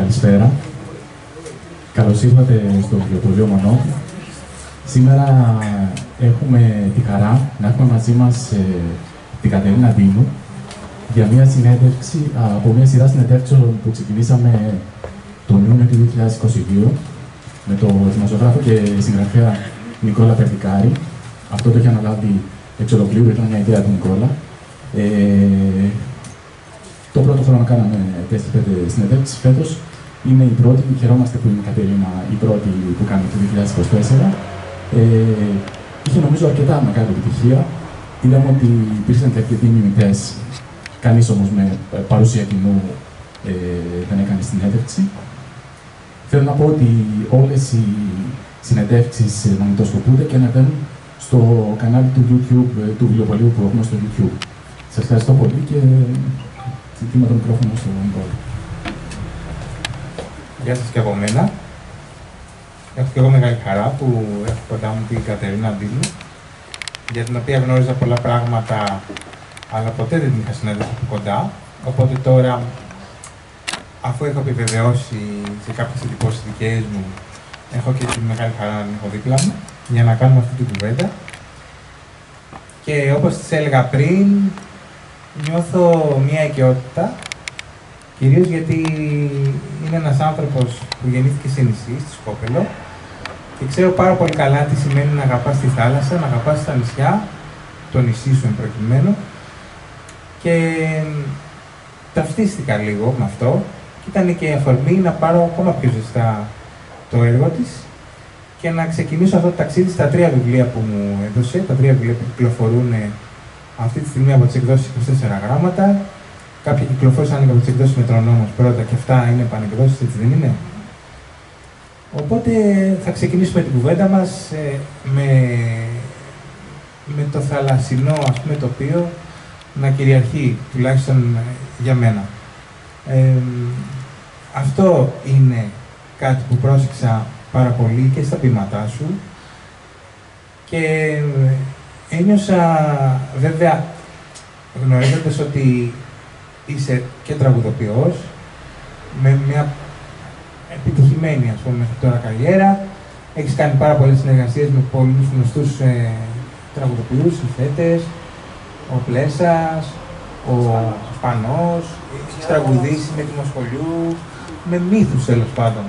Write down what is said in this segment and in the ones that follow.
Καλησπέρα. Καλώς ήρθατε στο βιβλιοπωλείο Μονόπη. Σήμερα έχουμε τη χαρά να έχουμε μαζί μας την Κατερίνα Ντίνου για μια συνέντευξη από μια σειρά συνεντεύξεων που ξεκινήσαμε τον Ιούνιο του 2022 με τον δημοσιογράφο και συγγραφέα Νικόλα Περδικάρη. Αυτό το είχε αναλάβει εξ ολοκλήρου, ήταν μια ιδέα του Νικόλα. Το πρώτο χρόνο κάναμε 4-5 συνεντεύξεις. Φέτος είναι η πρώτη, χαιρόμαστε που είναι η Κατερίνα η πρώτη που κάνουμε το 2024. Είχε νομίζω αρκετά μεγάλη επιτυχία. Είδαμε ότι υπήρξαν και αρκετοί μιμητές. Κανείς όμως με παρουσία κοινού δεν έκανε συνέντευξη. Θέλω να πω ότι όλες οι συνεντεύξεις μαγνητοσκοπούνται και ανεβαίνουν στο κανάλι του YouTube, του βιβλιοπωλείου που έχουμε στο YouTube. Σας ευχαριστώ πολύ και δίνω το μικρόφωνο στον Νικόλα. Γεια σας και από μένα. Έχω και εγώ μεγάλη χαρά που έχω κοντά μου την Κατερίνα Ντίνου, για την οποία γνώριζα πολλά πράγματα, αλλά ποτέ δεν την είχα συναντήσει από κοντά. Οπότε τώρα, αφού έχω επιβεβαιώσει σε κάποιες εντυπώσεις δικές μου, έχω και τη μεγάλη χαρά να την έχω δίπλα μου, για να κάνουμε αυτή την κουβέντα. Και όπως της έλεγα πριν, νιώθω μία οικειότητα, κυρίως γιατί είναι ένας άνθρωπος που γεννήθηκε σε νησί, στη Σκόπελο, και ξέρω πάρα πολύ καλά τι σημαίνει να αγαπάς τη θάλασσα, να αγαπάς τα νησιά, το νησί σου εν προκειμένου, και ταυτίστηκα λίγο με αυτό και ήταν και η αφορμή να πάρω ακόμα πιο ζεστά το έργο της και να ξεκινήσω αυτό το ταξίδι στα 3 βιβλία που μου έδωσε, τα 3 βιβλία που κυκλοφορούν αυτή τη στιγμή από τις εκδόσεις 24 γράμματα. Κάποια κυκλοφόρησαν από τις εκδόσεις Μετρονόμος πρώτα και αυτά είναι επανεκδόσεις, έτσι δεν είναι? Οπότε θα ξεκινήσουμε την κουβέντα μας με το θαλασσινό, ας πούμε, τοπίο να κυριαρχεί, τουλάχιστον για μένα. Αυτό είναι κάτι που πρόσεξα πάρα πολύ και στα ποίηματά σου και ένιωσα, βέβαια, γνωρίζοντας ότι είσαι και τραγουδοποιός, με μια επιτυχημένη, ας πούμε, μέχρι τώρα καριέρα. Έχεις κάνει πάρα πολλές συνεργασίες με πολλούς γνωστούς τραγουδοποιούς, συνθέτες, ο Πλέσας, ο Σπανός, έχεις τραγουδήσει με Δημοσχολιού, με μύθους τέλος πάντων.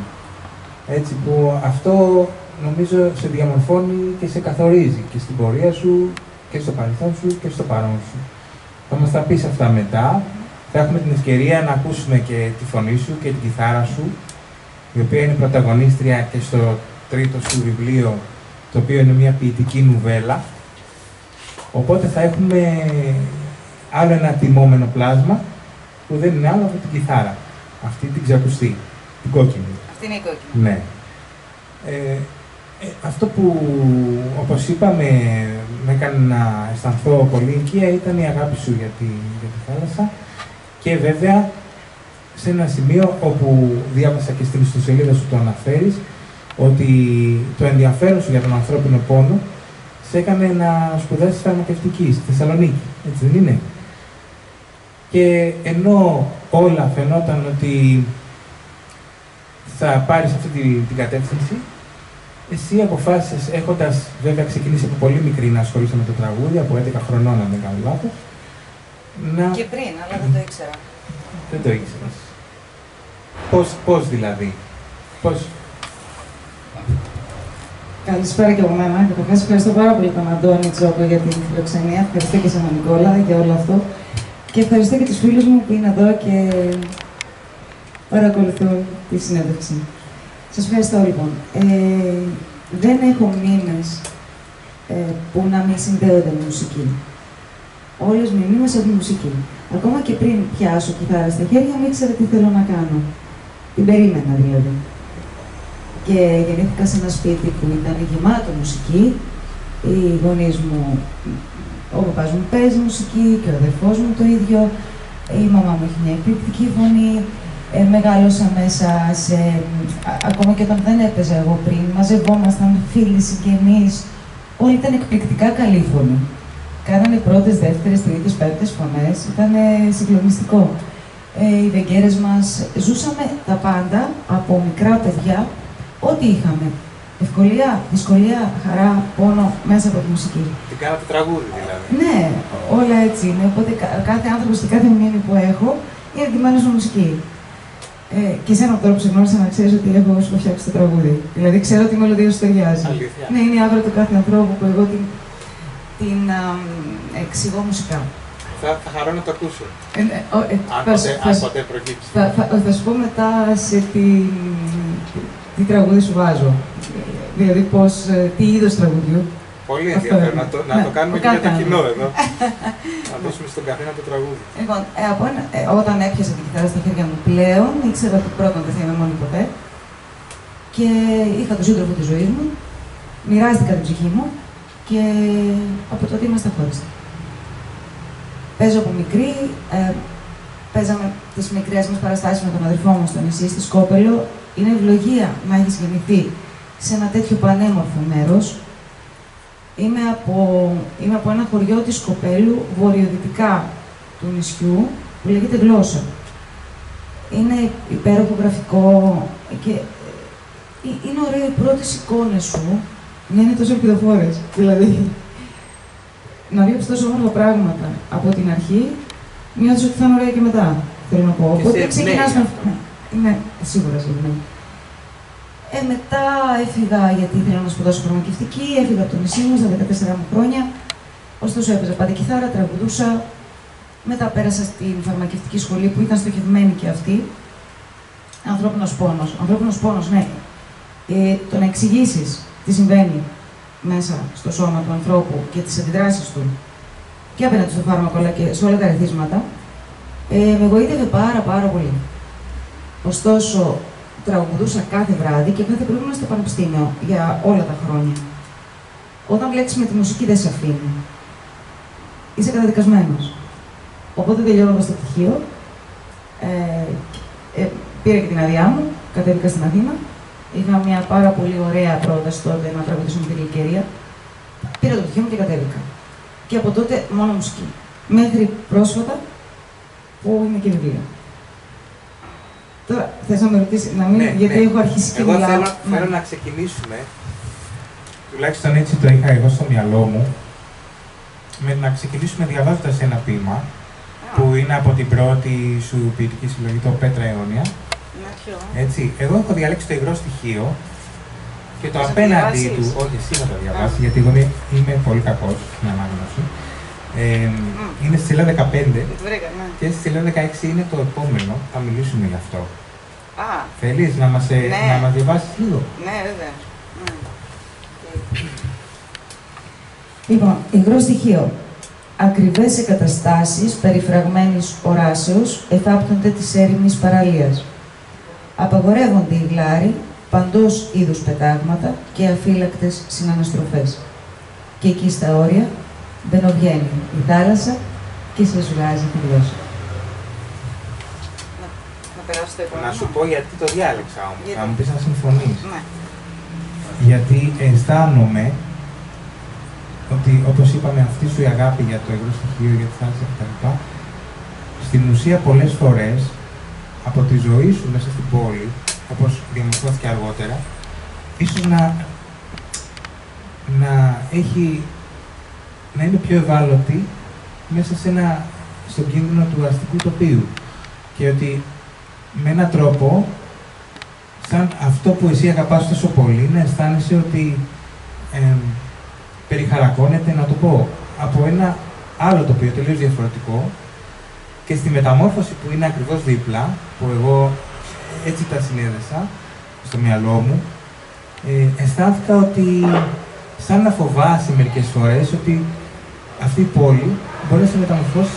Έτσι που αυτό νομίζω σε διαμορφώνει και σε καθορίζει και στην πορεία σου και στο παρελθόν σου και στο παρόν σου. Θα μας τα πεις αυτά μετά. Θα έχουμε την ευκαιρία να ακούσουμε και τη φωνή σου και την κιθάρα σου, η οποία είναι πρωταγωνίστρια και στο τρίτο σου βιβλίο, το οποίο είναι μια ποιητική νουβέλα. Οπότε θα έχουμε άλλο ένα τιμόμενο πλάσμα, που δεν είναι άλλο από την κιθάρα. Αυτή την ξακουστή, την κόκκινη. Αυτή είναι η κόκκινη. Ναι. Αυτό που, όπως είπαμε, με έκανε να αισθανθώ πολύ οικία ήταν η αγάπη σου για τη θάλασσα. Και βέβαια, σε ένα σημείο όπου διάβασα και στην ιστοσελίδα σου το αναφέρεις, ότι το ενδιαφέρον σου για τον ανθρώπινο πόνο σε έκανε να σπουδάσεις φαρμακευτική στη Θεσσαλονίκη, έτσι δεν είναι? Και ενώ όλα φαινόταν ότι θα πάρεις αυτή την κατεύθυνση, εσύ αποφάσισες, έχοντας βέβαια ξεκινήσει από πολύ μικρή να ασχολείσαι με το τραγούδι, από 11 χρονών αν δεν κάνω λάθος, Και πριν, αλλά δεν το ήξερα. Δεν το ήξερες. Πώς δηλαδή? Πώς? Καλησπέρα και από μένα. Καταρχάς, ευχαριστώ πάρα πολύ τον Αντώνη Τζόκο για την φιλοξενία. Ευχαριστώ και σε Νικόλα για όλο αυτό. Και ευχαριστώ και τους φίλους μου που είναι εδώ και παρακολουθούν τη συνέντευξη. Σας ευχαριστώ λοιπόν. Δεν έχω μήνες που να μην συνδέονται με μουσική. Όλες μου οι μήνες έχουν μουσική. Ακόμα και πριν πιάσω κιθάρα στα χέρια μου, ήξερα τι θέλω να κάνω. Την περίμενα δηλαδή. Και γεννήθηκα σε ένα σπίτι που ήταν γεμάτο μουσική. Οι γονείς μου, ο παπάς μου παίζει μουσική και ο αδερφός μου το ίδιο. Η μαμά μου έχει μια εκπληκτική φωνή. Μεγάλωσα μέσα σε... Ακόμα και όταν δεν έπαιζα εγώ πριν, μαζευόμασταν φίλοι, συγγενείς. Όλοι ήταν εκπληκτικά καλή φωνή. Κάνανε πρώτες, δεύτερες, τρίτες, πέμπτες φωνές. Ήταν συγκλονιστικό. οι βεγγέρες μας. Ζούσαμε τα πάντα από μικρά παιδιά, ό,τι είχαμε. Ευκολία, δυσκολία, χαρά, πόνο, μέσα από τη μουσική. Την κάνατε τραγούδι δηλαδή. Ναι, όλα έτσι είναι. Οπότε κάθε άνθρωπος και κάθε μνήμη που έχω είναι εντυμένος με μουσική. Και σε έναν τρόπο σε γνώρισα να ξέρεις ότι έχω φτιάξει το τραγούδι. Δηλαδή ξέρω τι μελωδία σου ταιριάζει. Αλήθεια. Ναι, είναι η άβρα του κάθε ανθρώπου που εγώ την εξηγώ μουσικά. Θα χαρώ να το ακούσω. Αν ποτέ προκύψει. Θα σου πω μετά σε τι τραγούδι σου βάζω. Δηλαδή τι είδος τραγουδιού. Πολύ ενδιαφέρον. Να το κάνουμε και για το κοινό εδώ. Να δώσουμε στον καθένα το τραγούδι. Λοιπόν, όταν έπιασα την κιθάρα στα χέρια μου πλέον, ήξερα ότι πρώτον δεν θα είμαι μόνη ποτέ. Και είχα τον σύντροφο της ζωής μου, μοιράστηκα την ψυχή μου και από τότε είμαστε χώριστοι. Παίζω από μικρή, παίζαμε τις μικρές μας παραστάσεις με τον αδερφό μου στο νησί, στη Σκόπελο. Είναι ευλογία να έχεις γεννηθεί σε ένα τέτοιο πανέμορφο μέρος. Είμαι από ένα χωριό της Σκοπέλου, βορειοδυτικά του νησιού, που λέγεται Γλώσσα. Είναι υπέροχο γραφικό και είναι ωραίο οι πρώτες εικόνες σου να είναι τόσο ελπιδοφόρες. Δηλαδή, να βλέπεις τόσο όμορφα πράγματα από την αρχή, νιώθεις ότι θα είναι ωραία και μετά, θέλω να πω. Οπότε ξεκινάς με... Ναι, σίγουρα. Μετά έφυγα γιατί ήθελα να σπουδάσω φαρμακευτική, έφυγα από το νησί μου στα 14 μου χρόνια. Ωστόσο έπαιζα πάντα κιθάρα, τραγουδούσα. Μετά πέρασα στην φαρμακευτική σχολή που ήταν στοχευμένη και αυτή. Ανθρώπινος πόνος. Ανθρώπινος πόνος, ναι. Το να εξηγήσεις τι συμβαίνει μέσα στο σώμα του ανθρώπου και τις αντιδράσεις του και απέναντι στο φάρμακο αλλά και σε όλα τα ερεθίσματα, με βοήθησε πάρα πολύ. Ωστόσο, τραγουδούσα κάθε βράδυ και κάθε πρωί ήμουν στο πανεπιστήμιο για όλα τα χρόνια. Όταν μπλέξεις με τη μουσική δεν σε αφήνει. Είσαι καταδικασμένος. Οπότε τελειώνοντας το πτυχίο, πήρα και την άδειά μου, κατέβηκα στην Αθήνα. Είχα μια πάρα πολύ ωραία πρόταση τότε να τραγουδήσω με την Γλυκερία. Πήρα το πτυχίο μου και κατέβηκα. Και από τότε μόνο μουσική. Μέχρι πρόσφατα που είναι και βιβλία. Τώρα, θες να με ρωτήσεις, γιατί έχω αρχίσει και μιλάω. Εγώ θέλω να ξεκινήσουμε, τουλάχιστον έτσι το είχα εγώ στο μυαλό μου, να ξεκινήσουμε διαβάζοντας ένα ποίημα, που είναι από την πρώτη σου ποιητική συλλογή, το Πέτρα Αιώνια. Έτσι, εγώ έχω διαλέξει το υγρό στοιχείο και το απέναντί του, όχι εσύ να το διαβάσεις, γιατί εγώ είμαι πολύ κακός στην ανάγνωση. Είναι στη σελίδα 15 και στη σελίδα 16 είναι το επόμενο, θα μιλήσουμε γι' αυτό. Θέλεις να μας διαβάσεις λίγο? Ναι, βέβαια. Λοιπόν, υγρό στοιχείο. Ακριβές εγκαταστάσεις περιφραγμένης οράσεως εφάπτονται της έρημης παραλίας. Απαγορεύονται οι γλάροι, παντός είδους πετάγματα και αφύλακτες συναναστροφές. Και εκεί στα όρια μπαινοβγαίνει η θάλασσα και σε σβουλάζει τη γλώσσα. Να σου πω γιατί το διάλεξα όμως, να μου πεις να συμφωνείς. Ναι. Γιατί αισθάνομαι ότι, όπως είπαμε, αυτή σου η αγάπη για το υγρό στοιχείο, για τη θάλασσα κτλ. Στην ουσία πολλές φορές από τη ζωή σου μέσα στην πόλη, όπως διαμορφώθηκε αργότερα, ίσως να είναι πιο ευάλωτη μέσα στον κίνδυνο του αστικού τοπίου. Και ότι με έναν τρόπο, σαν αυτό που εσύ αγαπάς τόσο πολύ, να αισθάνεσαι ότι περιχαρακώνεται, να το πω, από ένα άλλο τοπίο τελείως διαφορετικό και στη μεταμόρφωση που είναι ακριβώς δίπλα, που εγώ έτσι τα συνέδεσα στο μυαλό μου, αισθάνθηκα ότι σαν να φοβάσαι μερικές φορές ότι αυτή η πόλη μπορεί να σε μεταμορφώσει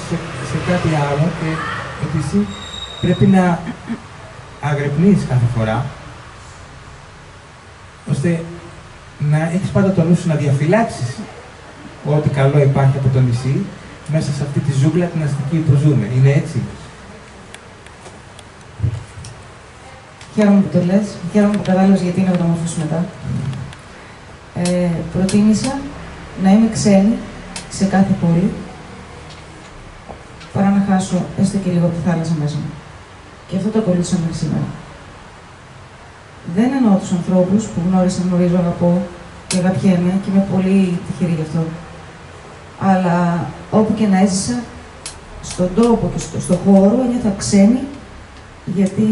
σε κάτι άλλο και ότι εσύ πρέπει να αγρυπνείς κάθε φορά, ώστε να έχεις πάντα το νου σου να διαφυλάξεις ό,τι καλό υπάρχει από το νησί μέσα σε αυτή τη ζούγκλα την αστική που ζούμε. Είναι έτσι? Χαίρομαι που το λες. Χαίρομαι που κατάλαβες γιατί είναι να το μορφώσεις μετά. Προτίμησα να είμαι ξένη σε κάθε πόλη παρά να χάσω έστω και λίγο από τη θάλασσα μέσα μου. Και αυτό το ακολούθησα μέχρι σήμερα. Δεν εννοώ τους ανθρώπους που γνωρίζω, αγαπώ και αγαπιέμαι και είμαι πολύ τυχερή γι' αυτό. Αλλά όπου και να έζησα, στον τόπο και στον χώρο ένιωθα ξένη, γιατί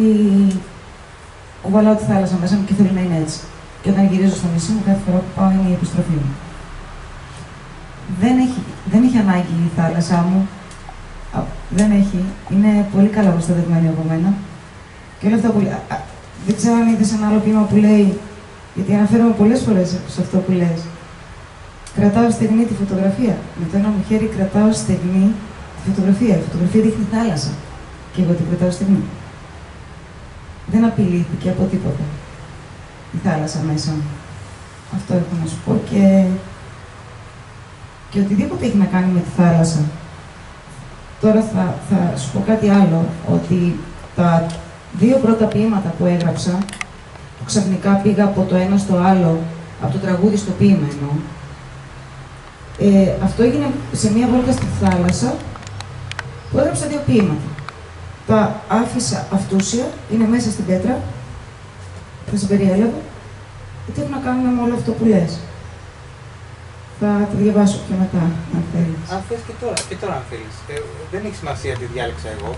κουβαλάω τη θάλασσα μέσα μου και θέλω να είναι έτσι. Και όταν γυρίζω στο νησί μου, κάθε φορά που πάω είναι η επιστροφή μου. Δεν έχει ανάγκη η θάλασσά μου. Δεν έχει. Είναι πολύ καλά προστατευμένη από μένα. Και όλα αυτά που λέει. Δεν ξέρω αν είδες ένα άλλο ποίημα που λέει, γιατί αναφέρομαι πολλές φορές σε αυτό που λες. Κρατάω στεγνή τη φωτογραφία. Με το ένα μου χέρι κρατάω στεγνή τη φωτογραφία. Η φωτογραφία δείχνει θάλασσα. Και εγώ την κρατάω στεγνή. Δεν απειλήθηκε από τίποτα η θάλασσα μέσα μου. Αυτό έχω να σου πω και οτιδήποτε έχει να κάνει με τη θάλασσα. Τώρα θα σου πω κάτι άλλο, ότι τα δύο πρώτα ποίηματα που έγραψα, που ξαφνικά πήγα από το ένα στο άλλο, από το τραγούδι στο ποίημα εννοώ, αυτό έγινε σε μία βόλτα στη θάλασσα που έγραψα δύο ποίηματα. Τα άφησα αυτούσια, είναι μέσα στην πέτρα, θα σε περιέλαβα, γιατί έχουν να κάνουν με όλο αυτό που λες. Θα το διαβάσω πιο μετά, αν θέλεις. Αν θες και τώρα αν θέλεις. Δεν έχει σημασία τι διάλεξα εγώ.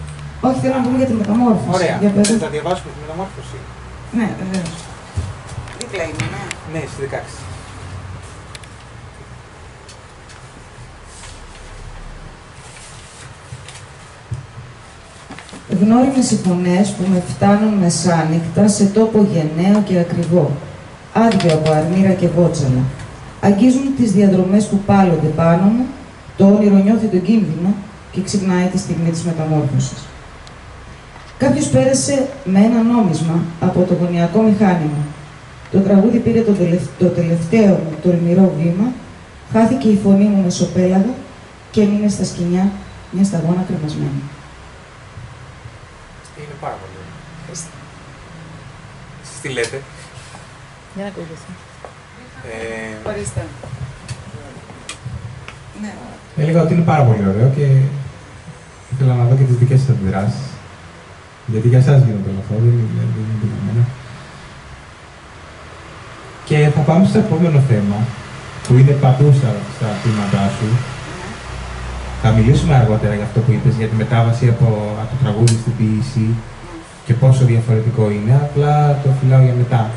Όχι, θέλω να πούμε για τη μεταμόρφωση. Ωραία, θα διαβάσουμε τη μεταμόρφωση. Ναι, βεβαίως. Δίπλα είναι, ναι. Ναι, στις 16. Γνώριμες οι φωνές που με φτάνουν μεσάνυχτα σε τόπο γενναίο και ακριβό, άδειο από αρμύρα και βότσαλα. Αγγίζουν τις διαδρομές που πάλλονται πάνω μου, το όνειρο νιώθει τον κίνδυνο και ξυπνάει τη στιγμή της μεταμόρφωσης. Κάποιος πέρασε με ένα νόμισμα από το γωνιακό μηχάνημα. Το τραγούδι πήρε το τελευταίο μου τολμηρό βήμα, χάθηκε η φωνή μου μεσοπέλαγα και έμεινε στα σκοινιά μια σταγόνα κρεμασμένη. Είναι πάρα πολύ ωραίο. Εσείς τι λέτε? Για να ακολουθήσω. Ορίστε. Ναι. Έλεγα ότι είναι πάρα πολύ ωραίο και ήθελα να δω και τις δικές σας αντιδράσεις. Γιατί για εσάς γίνονται όλα αυτά, δεν είναι για μένα. Και θα πάμε στο επόμενο θέμα, που είναι παντού στα ποίηματά σου. Θα μιλήσουμε αργότερα για αυτό που είπες, για τη μετάβαση από το τραγούδι στην ποίηση και πόσο διαφορετικό είναι, απλά το φυλάω για μετά.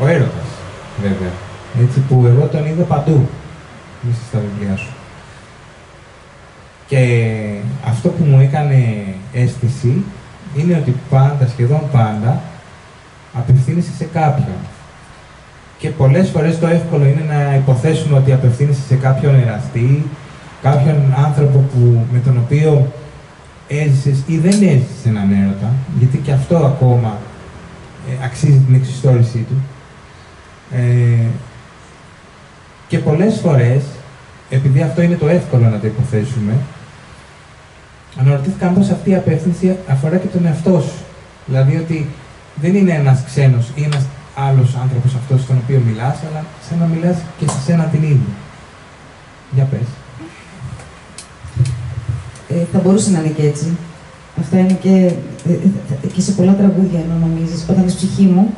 Ο έρωτας, βέβαια, έτσι που εγώ τον είδα παντού μέσα στα βιβλία σου. Και αυτό που μου έκανε αίσθηση είναι ότι πάντα, σχεδόν πάντα, απευθύνεσαι σε κάποιον. Και πολλές φορές το εύκολο είναι να υποθέσουμε ότι απευθύνεσαι σε κάποιον εραστή, κάποιον άνθρωπο με τον οποίο έζησες ή δεν έζησες έναν έρωτα, γιατί και αυτό ακόμα αξίζει την εξιστόρησή του. Και πολλές φορές, επειδή αυτό είναι το εύκολο να το υποθέσουμε, αναρωτήθηκα πως αυτή η απεύθυνση αφορά και τον εαυτό σου. Δηλαδή ότι δεν είναι ένας ξένος ή ένας άλλος άνθρωπος αυτός στον οποίο μιλάς, αλλά σαν να μιλάς και σε σένα την ίδια. Για πες. Θα μπορούσε να είναι και έτσι. Αυτά είναι και σε πολλά τραγούδια, ενώ νομίζεις. Όταν είσαι ψυχή μου,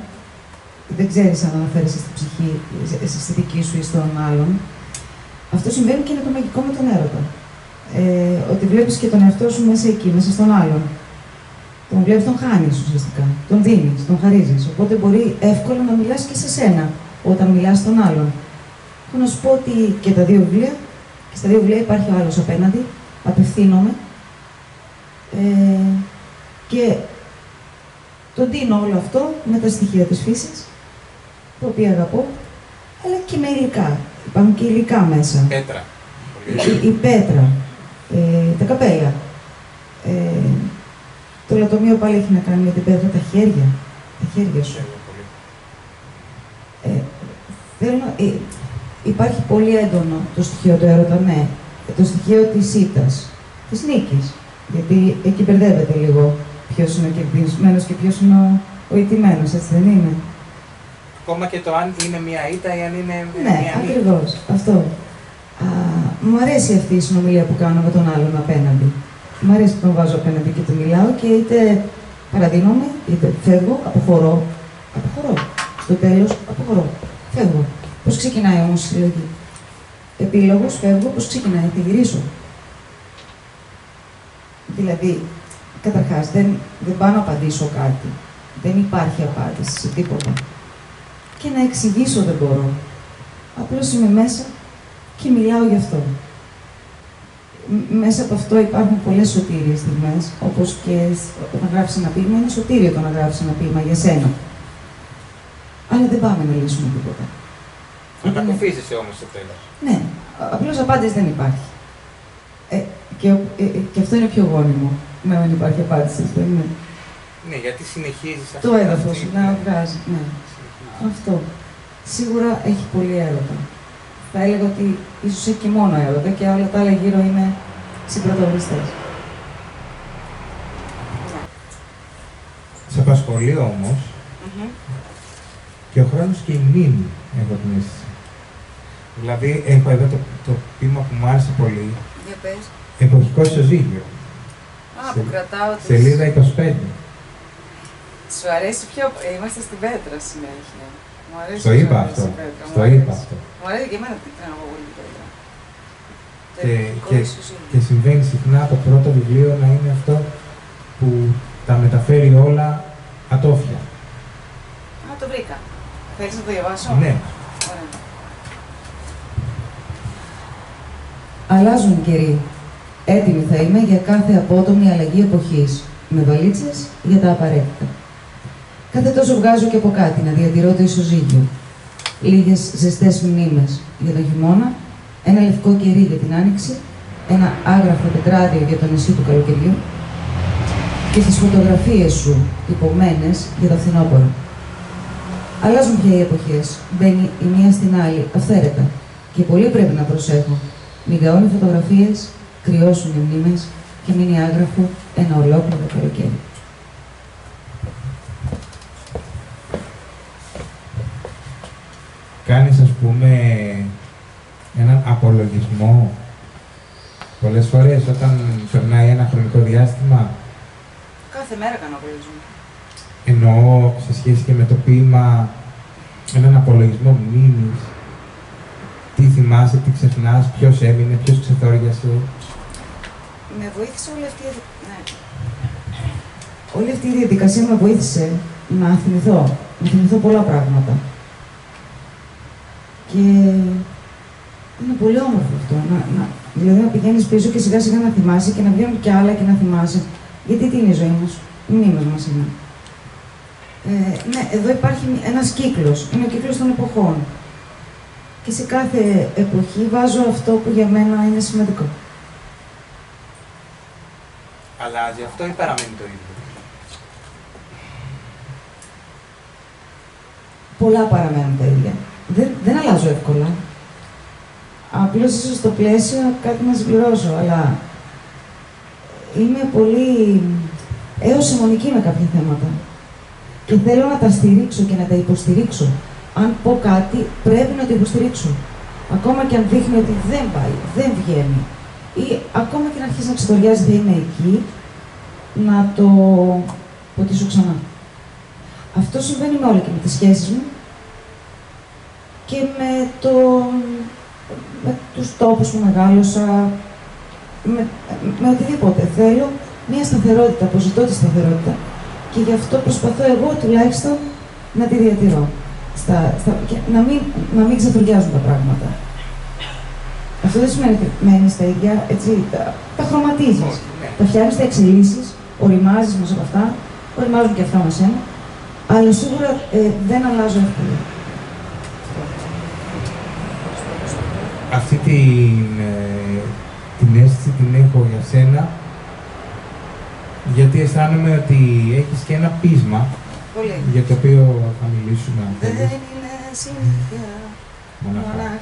δεν ξέρεις αν αναφέρεσαι στην ψυχή, στη δική σου ή στον άλλον. Αυτό συμβαίνει και είναι το μαγικό με τον έρωτα. Ότι βλέπεις και τον εαυτό σου μέσα εκεί, μέσα στον άλλον. Τον βλέπεις, τον χάνεις ουσιαστικά. Τον δίνεις, τον χαρίζεις. Οπότε μπορεί εύκολα να μιλάς και σε σένα όταν μιλάς στον άλλον. Έχω να σου πω ότι και τα δύο βιβλία, και στα δύο βιβλία υπάρχει ο άλλος απέναντι, απευθύνομαι και τον δίνω όλο αυτό με τα στοιχεία της φύσης, τα οποία αγαπώ, αλλά και με υλικά. Υπάρχουν και υλικά μέσα. Πέτρα. Η πέτρα, τα καπέλα. Το λατομείο πάλι έχει να κάνει με την πέτρα, τα χέρια σου. Υπάρχει πολύ έντονο το στοιχείο του έρωτα, ναι. Το στοιχείο της ήττας, της νίκης. Γιατί εκεί μπερδεύεται λίγο ποιος είναι ο κερδισμένος και ποιος είναι ο ηττημένος, έτσι δεν είναι? Ακόμα και το αν είναι μια ήττα ή αν είναι ναι, μια νίκη. Ναι, ακριβώς. Αυτό. Μου αρέσει αυτή η συνομιλία που κάνω με τον άλλον απέναντι. Μ' αρέσει που τον βάζω απέναντι και του μιλάω και είτε παραδίνομαι, είτε φεύγω, αποχωρώ. Στο τέλος, αποχωρώ. Φεύγω. Πώς ξεκινάει όμως η συλλογή? Επίλογος, φεύγω, πώς ξεκινάει, τη γυρίσω. Δηλαδή, καταρχάς, δεν πάω να απαντήσω κάτι. Δεν υπάρχει απάντηση σε τίποτα. Και να εξηγήσω δεν μπορώ. Απλώς είμαι μέσα και μιλάω γι' αυτό. Μέσα από αυτό υπάρχουν πολλές σωτήριες στιγμές, όπως και όταν γράφεις ένα ποίημα, είναι σωτήριο το να γράφεις ένα ποίημα για σένα. Αλλά δεν πάμε να λύσουμε τίποτα. Ανακουφίζεσαι όμως στο τέλος. Ναι, απλώς απάντηση δεν υπάρχει. Και αυτό είναι πιο γόνιμο, να μην υπάρχει απάντηση, αυτό είναι. Ναι, γιατί συνεχίζεις αυτό. Το έδαφος, να βγάζει, ναι. Αυτό. Σίγουρα έχει πολύ έρωτα. Θα έλεγα ότι ίσως έχει και μόνο έρωτα και όλα τα άλλα γύρω είναι συμπρωταγωνιστές. Σε απασχολεί όμως και ο χρόνος και η μνήμη, έχω την αίσθηση. Δηλαδή, έχω εδώ το ποίημα που μου άρεσε πολύ. Για πες. Εποχικό ισοζύγιο. Που κρατάω τις... Σελίδα 25. Σου αρέσει πιο... Είμαστε στην Πέτρα συνέχεια. Μου αρέσει. Στο είπα αυτό. Στο είπα αυτό. Μου αρέσει και εμένα την από πολύ Πέτρα. Και συμβαίνει συχνά το πρώτο βιβλίο να είναι αυτό που τα μεταφέρει όλα ατόφια. Α, το βρήκα. Θέλεις να το διαβάσω? Ναι. Ωραία. Αλλάζουν οι καιροί. Έτοιμη θα είμαι για κάθε απότομη αλλαγή εποχής, με βαλίτσες για τα απαραίτητα. Κάθε τόσο βγάζω και από κάτι να διατηρώ το ισοζύγιο. Λίγες ζεστές μνήμες για τον χειμώνα, ένα λευκό κερί για την άνοιξη, ένα άγραφο τετράδιο για το νησί του καλοκαιριού και τις φωτογραφίες σου τυπωμένες για το φθινόπωρο. Αλλάζουν πια οι εποχές. Μπαίνει η μία στην άλλη αυθαίρετα και πολύ πρέπει να προσέχω. Μην καούν οι φωτογραφίες, κρυώσουν οι μνήμες και μείνει άγραφο ένα ολόκληρο καλοκαίρι. Κάνεις, ας πούμε, έναν απολογισμό πολλές φορές όταν περνάει ένα χρονικό διάστημα. Κάθε μέρα κάνω απολογισμό. Εννοώ σε σχέση και με το ποίημα, έναν απολογισμό μνήμης. Τι θυμάσαι, τι ξεχνάς, ποιος έμεινε, ποιος ξεθόριασε. Με βοήθησε όλη αυτή η διαδικασία. Ναι. Όλη αυτή η διαδικασία με βοήθησε να θυμηθώ πολλά πράγματα. Και είναι πολύ όμορφο αυτό, δηλαδή να πηγαίνεις πίσω και σιγά σιγά να θυμάσαι και να βγαίνουν κι άλλα και να θυμάσαι. Γιατί τι είναι η ζωή μας, οι μνήμες μας είναι. Ναι, εδώ υπάρχει ένας κύκλος, είναι ο κύκλος των εποχών. Και σε κάθε εποχή βάζω αυτό που για μένα είναι σημαντικό. Αλλάζει αυτό ή παραμένει το ίδιο? Πολλά παραμένουν τα ίδια. Δεν αλλάζω εύκολα. Απλώς ίσως στο πλαίσιο κάτι να συμπληρώσω, αλλά είμαι πολύ έως αιμονική με κάποια θέματα. Και θέλω να τα στηρίξω και να τα υποστηρίξω. Αν πω κάτι, πρέπει να το υποστηρίξω. Ακόμα και αν δείχνει ότι δεν πάει, δεν βγαίνει. Ή ακόμα και να αρχίσει να ξετοριάζει, θα είμαι εκεί, να το ποτίσω ξανά. Αυτό συμβαίνει με όλα και με τις σχέσεις μου και με τους τόπους που μεγάλωσα, με οτιδήποτε. Θέλω μια σταθερότητα, αποζητώ τη σταθερότητα και γι' αυτό προσπαθώ εγώ τουλάχιστον να τη διατηρώ. Να μην ξεθοριάζουν τα πράγματα. Αυτό δεν σημαίνει ότι μένεις τα ίδια, έτσι, τα χρωματίζεις. Τα φτιάχνεις, τα εξελίσσεις, οριμάζεις μέσα από αυτά, οριμάζουν και αυτά με σένα, αλλά σίγουρα δεν αλλάζω εύκολα. Αυτή την αίσθηση την έχω για σένα, γιατί αισθάνομαι ότι έχεις και ένα πείσμα, για το οποίο θα μιλήσουμε. Δεν είναι συνήθεια, μονάχα.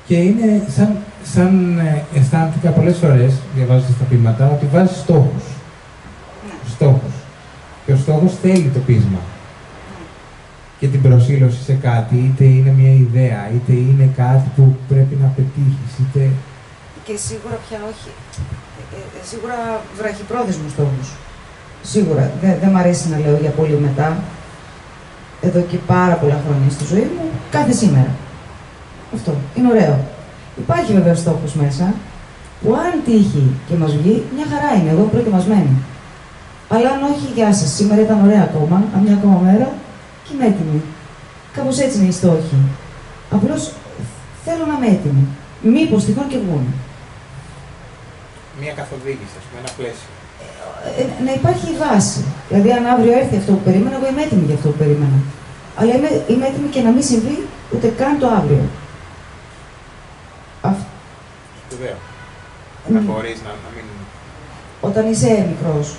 Και είναι σαν αισθάνθηκα πολλές φορές, διαβάζοντας τα ποίηματα, ότι βάζεις στόχους. Ναι. Στόχους. Και ο στόχος θέλει το πείσμα. Και την προσήλωση σε κάτι, είτε είναι μια ιδέα, είτε είναι κάτι που πρέπει να πετύχεις, είτε και σίγουρα πια όχι. Σίγουρα βραχυπρόθεσμους στόχους. Σίγουρα. Δεν μ' αρέσει να λέω για πολύ μετά. Εδώ και πάρα πολλά χρόνια στη ζωή μου, κάθε σήμερα. Αυτό. Είναι ωραίο. Υπάρχει βέβαια στόχος μέσα, που αν τύχει και μας βγει, μια χαρά είναι. Εγώ προετοιμασμένη. Αλλά αν όχι, γεια σας. Σήμερα ήταν ωραία ακόμα, μια ακόμα μέρα και είμαι έτοιμη. Κάπως έτσι είναι οι στόχοι. Απλώς θέλω να είμαι έτοιμη. Μήπως τυχόν και βγουν. Μια καθοδήγηση, ας πούμε, ένα πλαίσιο. Να υπάρχει βάση. Δηλαδή, αν αύριο έρθει αυτό που περίμενα, εγώ είμαι έτοιμη για αυτό που περίμενα. Αλλά είμαι έτοιμη και να μην συμβεί ούτε καν το αύριο. Βεβαίω. Να μπορείς να μην. Όταν είσαι μικρός,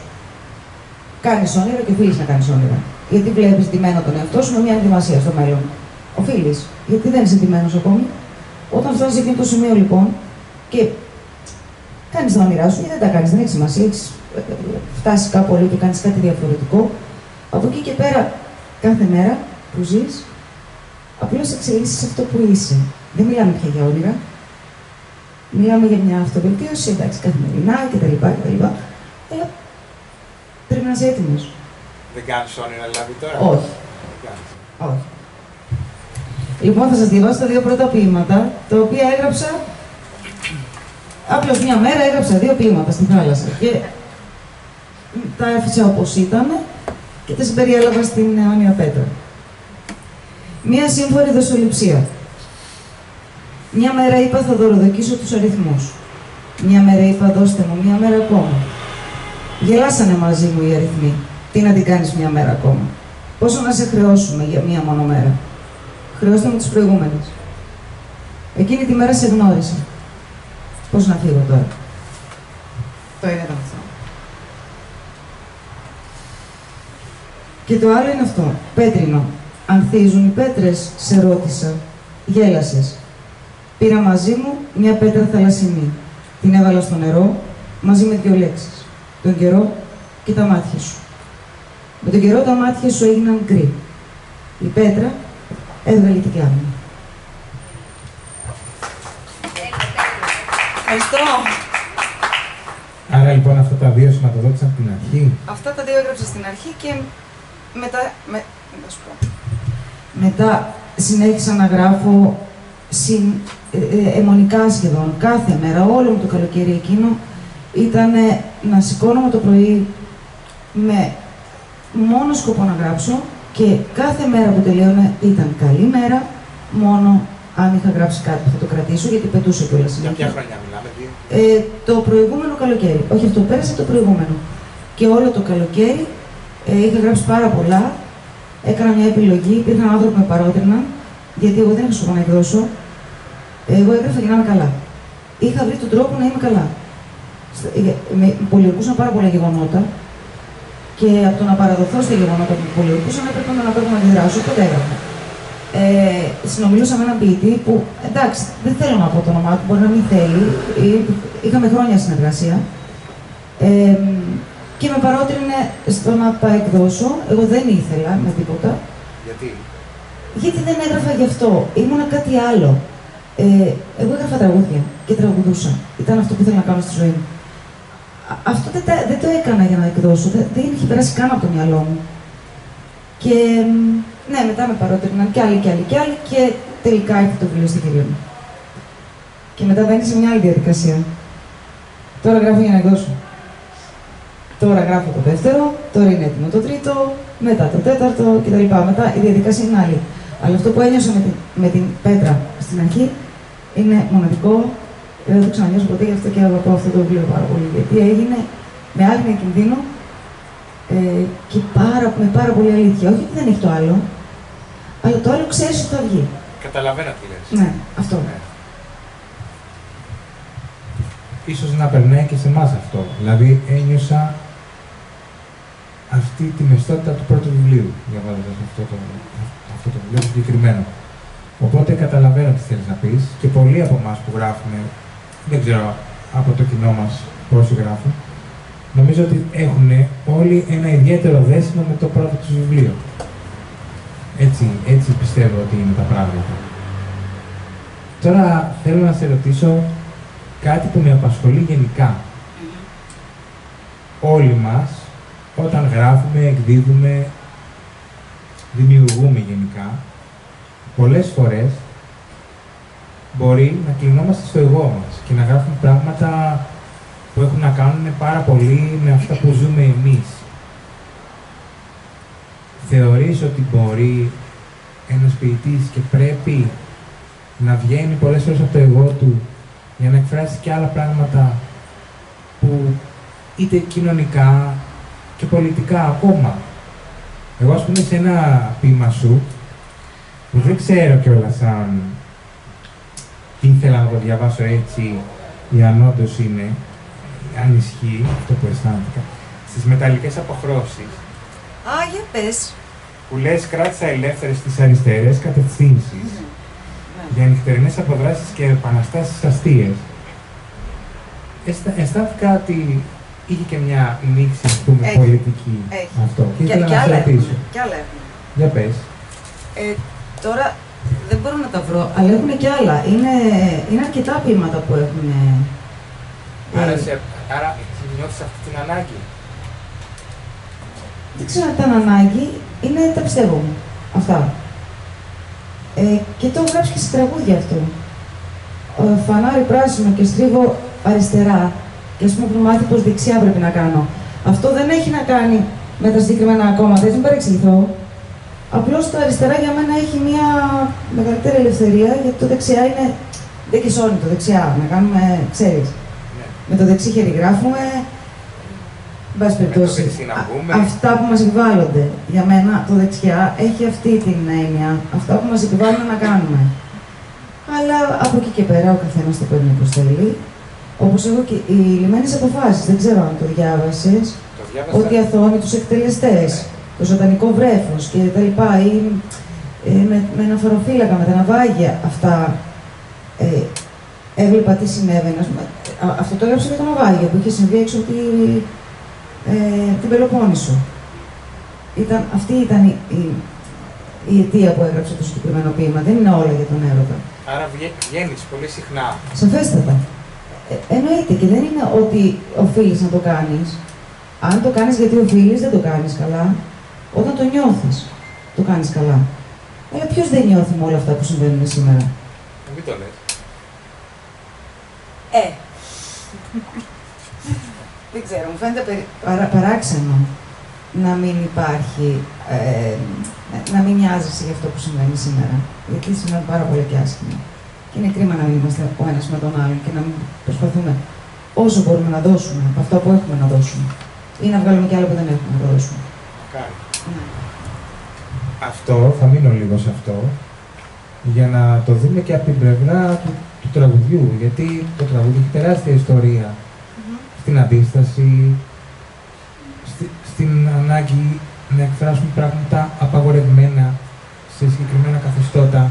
κάνεις όνειρα και οφείλεις να κάνεις όνειρα. Γιατί βλέπεις ντυμένο τον εαυτό σου με μια ενδυμασία στο μέλλον. Οφείλεις. Γιατί δεν είσαι ντυμένος ακόμη. Όταν φτάσεις σε εκείνο το σημείο λοιπόν και κάνεις τα όνειρά σου ή δεν τα κάνεις, δεν έχει σημασία. Έχεις φτάσει κάπου αλλού και κάνεις κάτι διαφορετικό. Από εκεί και πέρα, κάθε μέρα που ζεις, απλώς εξελίσσεις αυτό που είσαι. Δεν μιλάμε πια για όνειρα. Μιλάμε για μια αυτοβελτίωση, εντάξει, καθημερινά κτλ. Αλλά πρέπει να είσαι έτοιμος. Δεν κάνεις όνειρα δηλαδή τώρα. Όχι. Όχι. Λοιπόν, θα σας διαβάσω τα δύο πρώτα ποίηματα, τα οποία έγραψα. Απλώς μια μέρα έγραψα δύο ποίηματα στη θάλασσα. Και τα άφησα όπως ήταν και τα συμπεριέλαβα στην αιώνια πέτρα. Μια σύμφωνη δοσοληψία. Μια μέρα είπα θα δωροδοκίσω τους αριθμούς. Μια μέρα είπα δώστε μου μια μέρα ακόμα. Γελάσανε μαζί μου οι αριθμοί. Τι να την κάνεις μια μέρα ακόμα. Πόσο να σε χρεώσουμε για μια μόνο μέρα. Χρεώστε μου τις προηγούμενες. Εκείνη τη μέρα σε γνώρισα. Πώς να φύγω τώρα. Το ένα ήταν αυτό. Και το άλλο είναι αυτό. Πέτρινο. Ανθίζουν οι πέτρες, σε ρώτησα. Γέλασες. Πήρα μαζί μου μια πέτρα θαλασσινή. Την έβαλα στο νερό, μαζί με δύο λέξεις. Τον καιρό και τα μάτια σου. Με τον καιρό τα μάτια σου έγιναν γκρι. Η πέτρα έβγαλε την κλάμη. Ευχαριστώ. Άρα λοιπόν αυτά τα δύο σηματοδότησαν από την αρχή. Αυτά τα δύο έγραψα στην αρχή και μετά. Θα σου πω. Μετά συνέχισα να γράφω αιμονικά σχεδόν. Κάθε μέρα, όλο μου το καλοκαίρι εκείνο, ήταν να σηκώνομαι το πρωί με μόνο σκοπό να γράψω και κάθε μέρα που τελείωνε ήταν καλή μέρα, μόνο αν είχα γράψει κάτι που θα το κρατήσω, γιατί πετούσε κιόλας. Για ποια χρονιά μιλάμε, το προηγούμενο καλοκαίρι. Όχι αυτό, πέρασε το προηγούμενο. Και όλο το καλοκαίρι είχα γράψει πάρα πολλά. Έκανα μια επιλογή, υπήρχαν άνθρωποι που με παρότριναν, γιατί εγώ δεν είχα σκοπό να εκδώσω. Εγώ έγραφα για να είμαι καλά. Είχα βρει τον τρόπο να είμαι καλά. Με πολιορκούσαν πάρα πολλά γεγονότα και από το να παραδοθώ στα γεγονότα που πολιορκούσαν έπρεπε να πρέπει να αντιδράσω, οπότε έγραφα. Συνομιλούσα με έναν ποιητή που, εντάξει, δεν θέλω να πω το όνομά του, μπορεί να μην θέλει, είχαμε χρόνια συνεργασία και με παρότρινε στο να τα εκδώσω. Εγώ δεν ήθελα με τίποτα. Γιατί? Γιατί δεν έγραφα γι' αυτό, ήμουνα κάτι άλλο. Εγώ έγραφα τραγούδια και τραγουδούσα. Ήταν αυτό που ήθελα να κάνω στη ζωή μου. Αυτό δεν το έκανα για να εκδώσω, δεν είχε περάσει καν από το μυαλό μου. Και ναι, μετά με παρότριναν κι άλλοι και τελικά ήρθε το βιβλίο στη χέρια μου. Και μετά μπαίνει σε μια άλλη διαδικασία. Τώρα γράφω για να εκδώσω. Τώρα γράφω το δεύτερο, τώρα είναι έτοιμο το τρίτο, μετά το τέταρτο κτλ. Μετά η διαδικασία είναι άλλη. Αλλά αυτό που ένιωσα με την πέτρα στην αρχή είναι μοναδικό. Δεν το ξανανιώσω ποτέ, γι' αυτό και αγαπάω αυτό το βιβλίο πάρα πολύ. Γιατί έγινε με άγνοια κινδύνου και με πάρα πολύ αλήθεια. Όχι ότι δεν έχει το άλλο, αλλά το άλλο ξέρεις ότι θα βγει. Καταλαβαίνω τι λες. Ναι, αυτό. Ναι. Ίσως να περνάει και σε εμάς αυτό. Δηλαδή ένιωσα αυτή τη μεστότητα του πρώτου βιβλίου, διαβάζοντας αυτό το βιβλίο συγκεκριμένο. Οπότε καταλαβαίνω τι θέλεις να πεις και πολλοί από εμάς που γράφουμε, δεν ξέρω από το κοινό μας πόσοι γράφουν, νομίζω ότι έχουν όλοι ένα ιδιαίτερο δέσιμο με το πρώτο τους βιβλίο. Έτσι πιστεύω ότι είναι τα πράγματα. Τώρα θέλω να σε ρωτήσω κάτι που με απασχολεί γενικά. Όλοι μας, όταν γράφουμε, εκδίδουμε, δημιουργούμε γενικά, πολλές φορές μπορεί να κλεινόμαστε στο εγώ μας και να γράφουμε πράγματα που έχουν να κάνουν πάρα πολύ με αυτά που ζούμε εμείς. Θεωρείς ότι μπορεί ένας ποιητής και πρέπει να βγαίνει πολλές φορές από το εγώ του για να εκφράσει και άλλα πράγματα που είτε κοινωνικά και πολιτικά ακόμα. Εγώ, ας πούμε, σε ένα ποίημα σου, που δεν ξέρω κιόλας αν ήθελα να το διαβάσω έτσι ή αν όντως είναι, αν ισχύει αυτό που αισθάνθηκα, στις μεταλλικές αποχρώσεις. Α, για πες. Που λες, κράτησα ελεύθερες τις αριστερές κατευθύνσεις για νυχτερινές αποδράσεις και επαναστάσεις αστείες. Αισθάνθηκα ότι είχε και μια μίξη, ας πούμε, πολιτική αυτό. Και ήθελα να σε ρωτήσω. Κι άλλα έχουμε. Για πες. Τώρα δεν μπορώ να τα βρω, αλλά έχουν και άλλα. Είναι αρκετά ποίηματα που έχουν. Άρα νιώθεις αυτή την ανάγκη. Δεν ξέρω αν ήταν ανάγκη, είναι τα πιστεύω μου. Αυτά. Και το έχω γράψει και σε τραγούδια αυτό. Φανάρι πράσινο και στρίβω αριστερά. Και ας πούμε που μάθει πως δεξιά πρέπει να κάνω. Αυτό δεν έχει να κάνει με τα συγκεκριμένα κόμματα, έτσι μην παρεξηγηθώ. Απλώς το αριστερά για μένα έχει μια μεγαλύτερη ελευθερία, γιατί το δεξιά είναι δεν και σώνει το δεξιά. Να κάνουμε, ξέρεις. Ναι. Με το δεξί χέρι γράφουμε. Εν πάση περιπτώσει, αυτά που μας επιβάλλονται. Για μένα το δεξιά έχει αυτή την έννοια. Αυτά που μας επιβάλλουν να κάνουμε. Αλλά από εκεί και πέρα ο καθένας το παίρνει όπως θέλει. Όπως έχω και οι λυμμένες αποφάσεις, δεν ξέρω αν το διάβασες. Ότι αθώωνει τους εκτελεστές, το σατανικό βρέφος και τα λοιπά, ή με ένα φοροφύλακα, με τα ναυάγια. Αυτά έβλεπα τι συνέβαινε. Αυτό το έγραψε για το ναυάγιο που είχε συμβεί έξω από την Πελοπόννησο. Αυτή ήταν η αιτία που έγραψε το συγκεκριμένο ποίημα. Δεν είναι όλα για τον έρωτα. Άρα βγαίνεις πολύ συχνά. Σαφέστατα. Εννοείται και δεν είναι ότι οφείλεις να το κάνεις. Αν το κάνεις γιατί οφείλεις, δεν το κάνεις καλά. Όταν το νιώθεις, το κάνεις καλά. Αλλά ποιος δεν νιώθει με όλα αυτά που συμβαίνουν σήμερα. Μην το λες. Δεν ξέρω, μου φαίνεται παράξενο να μην υπάρχει, να μην νοιάζεσαι για αυτό που συμβαίνει σήμερα. Γιατί συμβαίνει πάρα πολύ και άσχημα. Και είναι κρίμα να μην είμαστε ο ένας με τον άλλον και να μην προσπαθούμε όσο μπορούμε να δώσουμε από αυτά που έχουμε να δώσουμε. Ή να βγάλουμε κι άλλο που δεν έχουμε να δώσουμε. Μακάρι. Ναι. Αυτό, θα μείνω λίγο σε αυτό, για να το δούμε και από την πλευρά του τραγουδιού. Γιατί το τραγούδι έχει τεράστια ιστορία. Στην αντίσταση, στην ανάγκη να εκφράσουμε πράγματα απαγορευμένα σε συγκεκριμένα καθεστώτα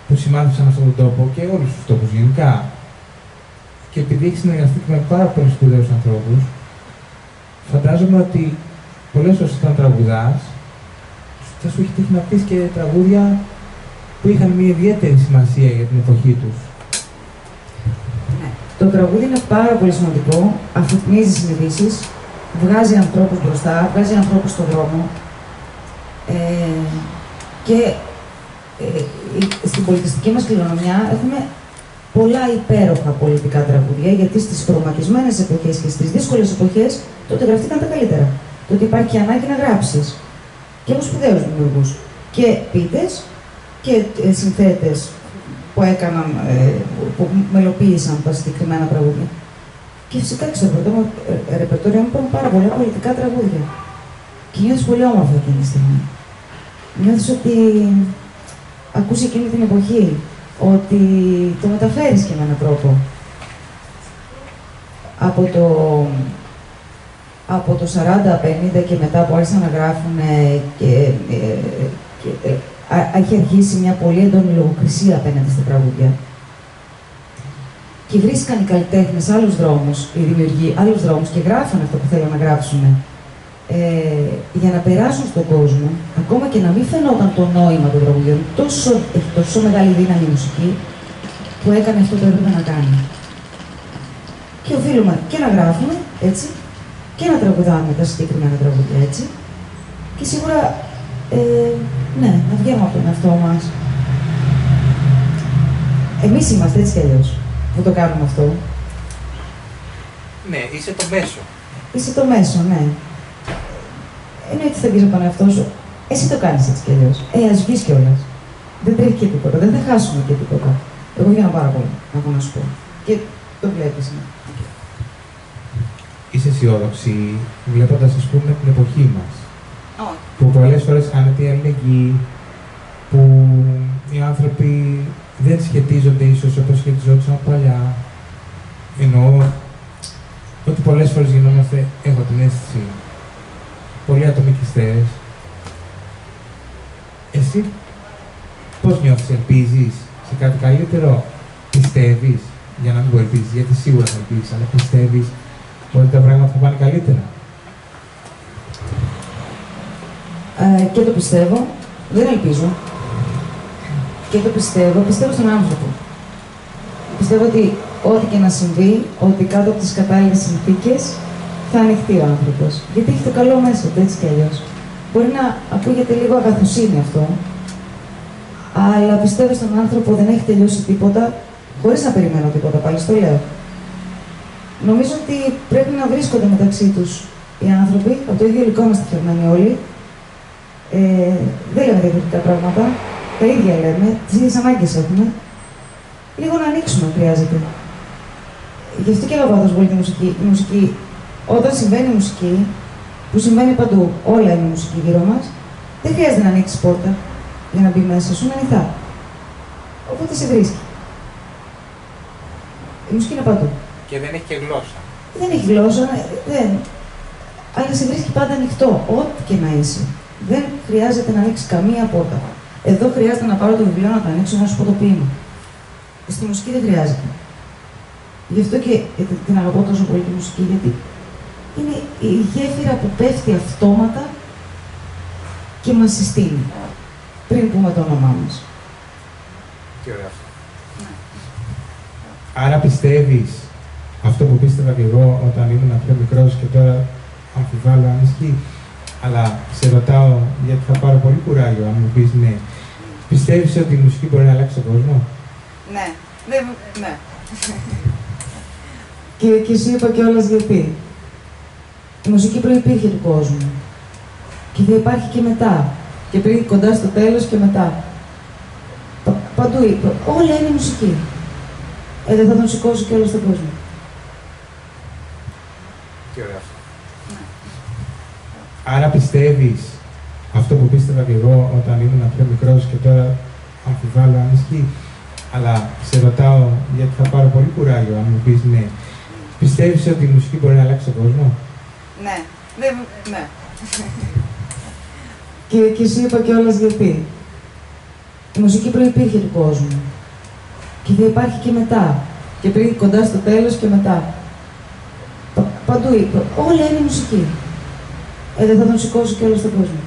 που σημάδεψαν αυτόν τον τόπο και όλους τους τόπους γενικά. Και επειδή έχει συνεργαστεί με πάρα πολλούς σπουδαίους ανθρώπους, φαντάζομαι ότι πολλές φορές όταν τραγουδάς, θα σου έχει τύχει να πεις και τραγούδια που είχαν μια ιδιαίτερη σημασία για την εποχή τους. Το τραγούδι είναι πάρα πολύ σημαντικό, αφυπνίζει συνειδήσεις, βγάζει ανθρώπους μπροστά, βγάζει ανθρώπους στον δρόμο και στην πολιτιστική μας κληρονομιά έχουμε πολλά υπέροχα πολιτικά τραγούδια, γιατί στις προγραμματισμένες εποχές και στις δύσκολες εποχές τότε γραφτήκαν τα καλύτερα. Τότε υπάρχει ανάγκη να γράψεις. Και από σπουδαίους δημιουργούς. Και ποιητές και συνθέτες που έκαναν, που μελοποίησαν τα συγκεκριμένα τραγούδια. Και φυσικά και στο ρεπερτόριο μου υπάρχουν πάρα πολλά πολιτικά τραγούδια. Και νιώθεις πολύ όμορφα εκείνη τη στιγμή. Νιώθεις ότι ακούς εκείνη την εποχή, ότι το μεταφέρεις και με έναν τρόπο. Από το 40-50 και μετά που άρχισαν να γράφουν έχει αρχίσει μια πολύ έντονη λογοκρισία απέναντι στα τραγούδια. Και βρίσκαν οι καλλιτέχνες άλλους δρόμους, οι δημιουργοί άλλους δρόμους και γράφουν αυτό που θέλουν να γράψουν για να περάσουν στον κόσμο, ακόμα και να μην φαινόταν το νόημα των τραγουδιών. Έχει τόσο μεγάλη δύναμη η μουσική, που έκανε αυτό που έπρεπε να κάνει. Και οφείλουμε και να γράφουμε έτσι και να τραγουδάμε τα συγκεκριμένα τραγούδια έτσι. Και σίγουρα, ναι, να βγαίνουμε από τον εαυτό μας. Εμείς είμαστε έτσι κι αλλιώς που το κάνουμε αυτό. Ναι, είσαι το μέσο. Είσαι το μέσο, ναι. Εννοείται θα βγεις από τον εαυτό σου. Εσύ το κάνεις έτσι κι αλλιώς. Ας βγεις κιόλας. Δεν τρέχει και τίποτα, δεν θα χάσουμε και τίποτα. Εγώ βγαίνω πάρα πολύ, να έχω να σου πω. Και το βλέπεις, ναι. Είσαι αισιόδοξη βλέποντας, ας πούμε, την εποχή μας. Όχι. Που πολλές φορές χάνεται η αλληλεγγύη, που οι άνθρωποι δεν σχετίζονται ίσως όπως σχετιζόντουσαν παλιά. Εννοώ ότι πολλές φορές γινόμαστε, έχω την αίσθηση, πολύ ατομικιστές. Εσύ πώς νιώθεις, ελπίζεις σε κάτι καλύτερο, πιστεύεις, για να μην πω ελπίζεις, γιατί σίγουρα θα ελπίζεις, αλλά πιστεύεις ότι τα πράγματα θα πάνε καλύτερα? Και το πιστεύω, δεν ελπίζω. Και το πιστεύω, πιστεύω στον άνθρωπο. Πιστεύω ότι ό,τι και να συμβεί, ότι κάτω από τις κατάλληλες συνθήκες θα ανοιχτεί ο άνθρωπος. Γιατί έχει το καλό μέσα του, έτσι κι αλλιώς. Μπορεί να ακούγεται λίγο αγαθοσύνη αυτό, αλλά πιστεύω στον άνθρωπο δεν έχει τελειώσει τίποτα, χωρίς να περιμένω τίποτα, πάλι στο λέω. Νομίζω ότι πρέπει να βρίσκονται μεταξύ τους οι άνθρωποι, από το ίδιο υλικό είμαστε φτιαγμένοι όλοι. Δεν λέμε διαφορετικά πράγματα, τα ίδια λέμε, τις ίδιες ανάγκες έχουμε. Λίγο να ανοίξουμε χρειάζεται. Γι' αυτό και αγαπάω τόσο πολύ τη μουσική. Η μουσική, όταν συμβαίνει μουσική, που συμβαίνει παντού, όλα είναι μουσική γύρω μας, δεν χρειάζεται να ανοίξεις πόρτα για να μπει μέσα σου, είναι ανοιχτά. Οπότε σε βρίσκει. Η μουσική είναι παντού. Και δεν έχει και γλώσσα. Δεν έχει γλώσσα, δεν. Αλλά σε βρίσκει πάντα ανοιχτό, ό,τι και να είσαι. Δεν χρειάζεται να ανοίξει καμία πόρτα. Εδώ χρειάζεται να πάρω το βιβλίο, να το ανοίξω, να σου πω το ποίημα. Στη μουσική δεν χρειάζεται. Γι' αυτό και την αγαπώ τόσο πολύ τη μουσική, γιατί είναι η γέφυρα που πέφτει αυτόματα και μας συστήνει, πριν πούμε το όνομά μας. Τι ωραία αυτό. Άρα πιστεύεις αυτό που πίστευα και εγώ όταν ήμουν πιο μικρός και τώρα αμφιβάλλω αν ισχύει, αλλά σε ρωτάω γιατί θα πάρω πολύ κουράγιο αν μου πεις ναι. Πιστεύεις ότι η μουσική μπορεί να αλλάξει τον κόσμο? Ναι. Ναι. Και σου είπα κιόλας γιατί. Η μουσική προϋπήρχε του κόσμου. Και θα υπάρχει και μετά. Και πριν κοντά στο τέλος και μετά. Παντού είπα. Όλα είναι μουσική. Δεν θα τον σηκώσω κιόλας στον κόσμο. Τι ωραία αυτό. Άρα πιστεύεις αυτό που πίστευα και εγώ όταν ήμουν πιο μικρός και τώρα αμφιβάλλω αν ισχύει, αλλά σε ρωτάω γιατί θα πάρω πολύ κουράγιο αν μου πεις ναι. Πιστεύεις ότι η μουσική μπορεί να αλλάξει τον κόσμο? Ναι. Ναι. Και σου είπα κιόλας γιατί. Η μουσική προϋπήρχε του κόσμου. Και θα υπάρχει και μετά. Και πριν κοντά στο τέλος και μετά. Παντού είπα. Όλα είναι μουσική. Δεν θα τον σηκώσω κιόλας στον κόσμο.